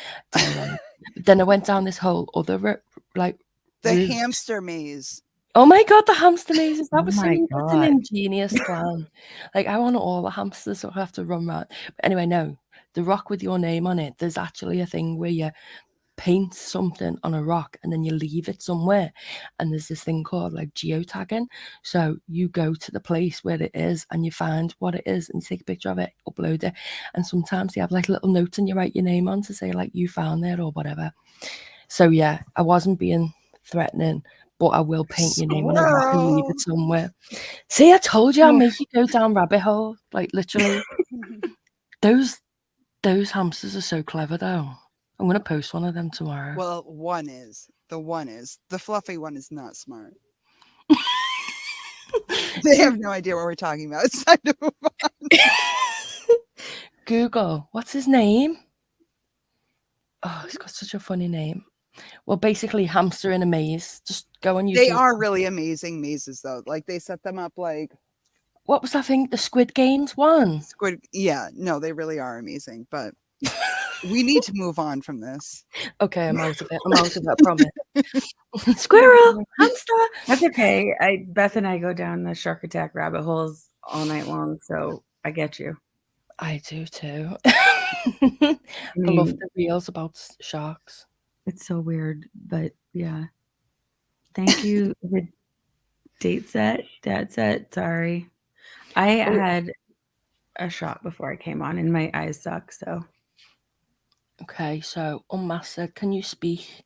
Then I went down this whole other like The route. hamster maze. Oh my god, the hamster mazes! That Oh was my such an God. ingenious plan. Like, I want all the hamsters, so I have to run around. But anyway, no, the rock with your name on it. There's actually a thing where you paint something on a rock and then you leave it somewhere, and there's this thing called like geotagging. So you go to the place where it is and you find what it is and you take a picture of it, upload it, and sometimes they have like little notes and you write your name on to say like you found it or whatever. So yeah, I wasn't being threatening, but I will paint your name on a rock and leave it somewhere. See, I told you I'll make you go down rabbit hole. Like literally. those hamsters are so clever though. I'm gonna post one of them tomorrow. Well, one is. The fluffy one is not smart. They have no idea what we're talking about. It's time to move on. Google, what's his name? Oh, he's got such a funny name. Well, basically, hamster in a maze. Just go on YouTube. They are really amazing mazes, though. Like they set them up like What was that thing? The Squid Games one? squid. Yeah, no, they really are amazing. But we need to move on from this. Okay, I'm out of it. I promise. Squirrel, hamster. That's okay. Beth and I go down the shark attack rabbit holes all night long, so I get you. I do too. I love the reels about sharks. It's so weird, but yeah. Thank you. The date set, dad set. Sorry, I had a shot before I came on, and my eyes suck. So okay, so Unmasked, can you speak?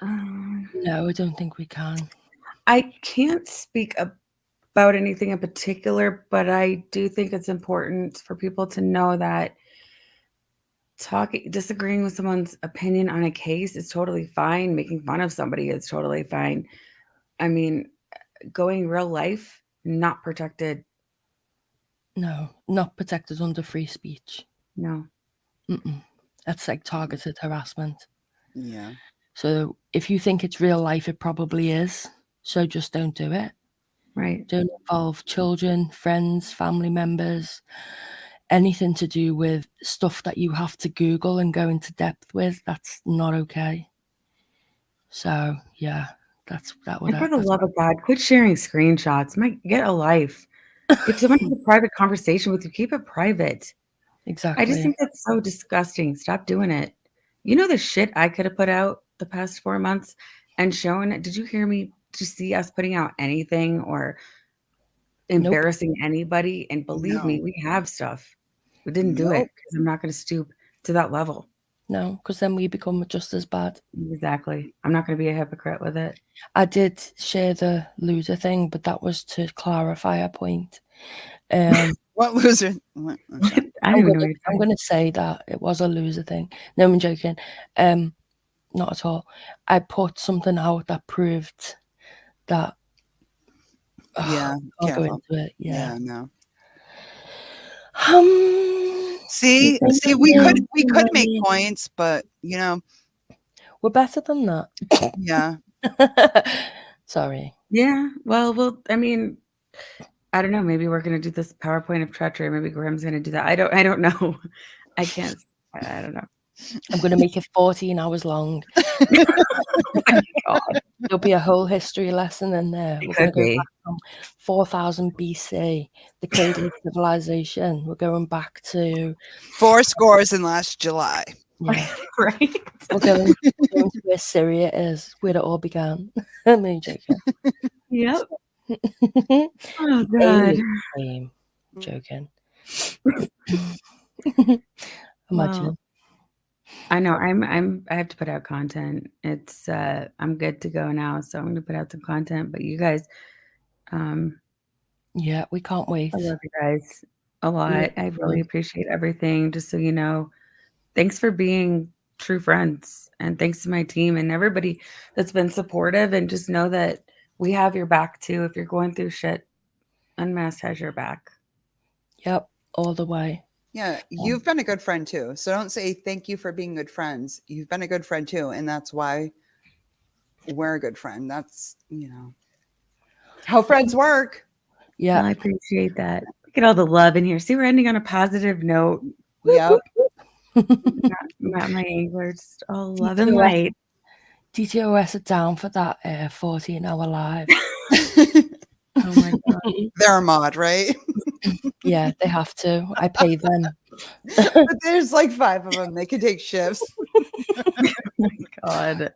No, I don't think we can. I can't speak about anything in particular, but I do think it's important for people to know that disagreeing with someone's opinion on a case is totally fine. Making fun of somebody is totally fine. I mean, going real life, not protected. No, not protected under free speech. No. That's like targeted harassment. Yeah. So if you think it's real life, it probably is. So just don't do it. Right. Don't involve children, friends, family members, anything to do with stuff that you have to Google and go into depth with. That's not okay. So yeah, that would. And for the love of God, quit sharing screenshots. Get a life. If someone has a private conversation with you, keep it private. Exactly. I just think that's so disgusting. Stop doing it. You know the shit I could have put out the past 4 months and shown. Did you hear me? Did you see us putting out anything or embarrassing anybody? And believe me, we have stuff. We didn't do it because I'm not going to stoop to that level. No, because then we become just as bad. Exactly. I'm not going to be a hypocrite with it. I did share the loser thing, but that was to clarify a point. What loser? I'm going to say that it was a loser thing. No, I'm joking. Not at all. I put something out that proved that. Yeah, I'll go into it. Yeah. No. See, we could make points, but you know, we're better than that. Yeah. Sorry. Yeah. Well, I mean, I don't know. Maybe we're gonna do this PowerPoint of treachery. Maybe Graham's gonna do that. I don't know. I can't. I don't know. I'm gonna make it 14 hours long. Oh my God. There'll be a whole history lesson in there. We're going to go back from 4000 BC, the cradle of civilization. We're going back to 4 scores in last July. Yeah. Right. We're going to where Syria is, where it all began. I'm only joking. Yep. Oh God. Joking. Imagine. I know I have to put out content. It's I'm good to go now, so I'm gonna put out some content. But you guys, Yeah, we can't wait. I love you guys a lot. I really appreciate everything. Just so you know, thanks for being true friends, and thanks to my team and everybody that's been supportive. And just know that we have your back too. If you're going through shit, Unmasked has your back. Yep, all the way. Yeah, you've been a good friend too. So don't say thank you for being good friends. You've been a good friend too, and that's why we're a good friend. That's, how friends work. Yeah. Well, I appreciate that. Look at all the love in here. See, we're ending on a positive note. Yep. Not my anglers. All love and light. DTOS are down for that 14-hour live. Oh my god. They're a mod, right? Yeah, they have to. I pay them. But there's like 5 of them. They can take shifts. Oh my god.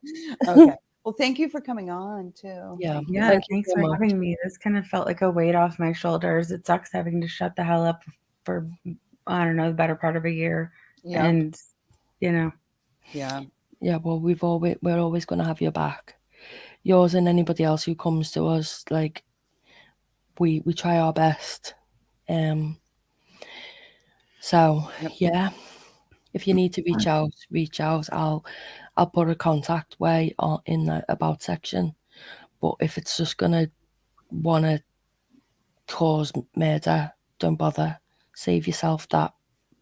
Okay. Well, thank you for coming on too. Yeah. Yeah, Thank you thanks so for much. having me. This kind of felt like a weight off my shoulders. It sucks having to shut the hell up for I don't know, the better part of a year. Yeah. And Yeah. Yeah, well, we're always going to have your back. Yours and anybody else who comes to us, like, we try our best. So Yep. yeah, if you need to reach out. I'll put a contact way in the about section. But if it's just gonna wanna cause murder, don't bother. Save yourself that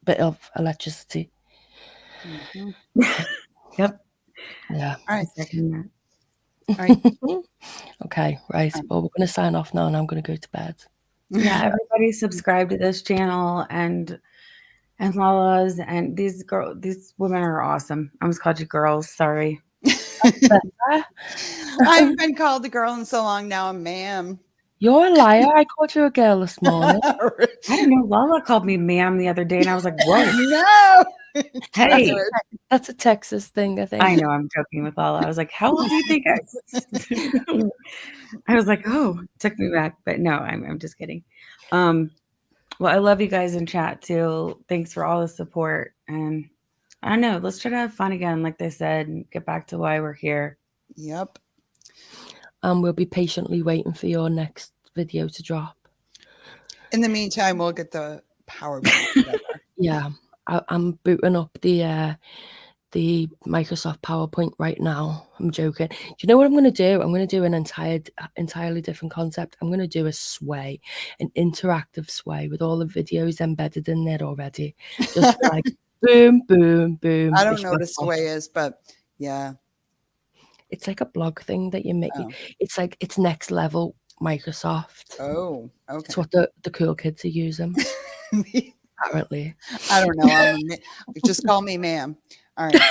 bit of electricity. Mhm. Yep. Yeah. All I right. second that. All right. Okay, right. Well, we're gonna sign off now and I'm gonna go to bed. Yeah, everybody subscribe to this channel and Lala's and these women are awesome. I almost called you girls, sorry. I've been called a girl in so long now, ma'am. You're a liar. I called you a girl this morning. I don't know. Lala called me ma'am the other day and I was like, whoa. No. Hey. That's a Texas thing, I think. I know, I'm joking with Lala. I was like, how old do you think I was like, oh, took me back. But no, I'm just kidding. Well, I love you guys in chat too. Thanks for all the support. And I don't know, let's try to have fun again, like they said, and get back to why we're here. Yep. And we'll be patiently waiting for your next video to drop. In the meantime, we'll get the PowerPoint together. Yeah, I'm booting up the Microsoft PowerPoint right now. I'm joking. Do you know what I'm going to do? I'm going to do an entirely different concept. I'm going to do a sway, an interactive sway with all the videos embedded in there already. Just like boom, boom, boom. I don't know what a sway is, but yeah. It's like a blog thing that you make. Oh. It's next level Microsoft. Oh, okay. It's what the cool kids are using. Apparently. I don't know. Just call me ma'am. All right.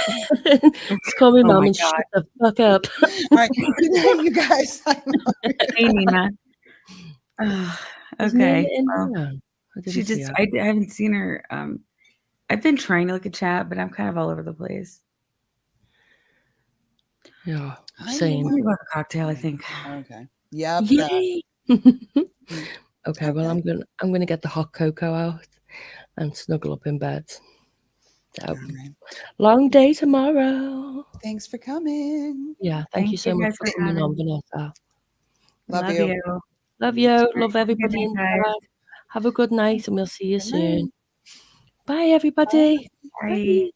Just call me mom and shut the fuck up. All right. Good night, you guys. Hey, Nina. Okay. She just, I haven't seen her. I've been trying to look at chat, but I'm kind of all over the place. Yeah. Same. Let me go have a cocktail, I think. Okay. Yep. Yay. Okay, well, I'm gonna get the hot cocoa out and snuggle up in bed. So, right. Long day tomorrow. Thanks for coming. Yeah, thank you so much for coming on, Vanessa. Love you. Love you. Love everybody in chat. Have a good night, and we'll see you soon. Bye, everybody. Bye.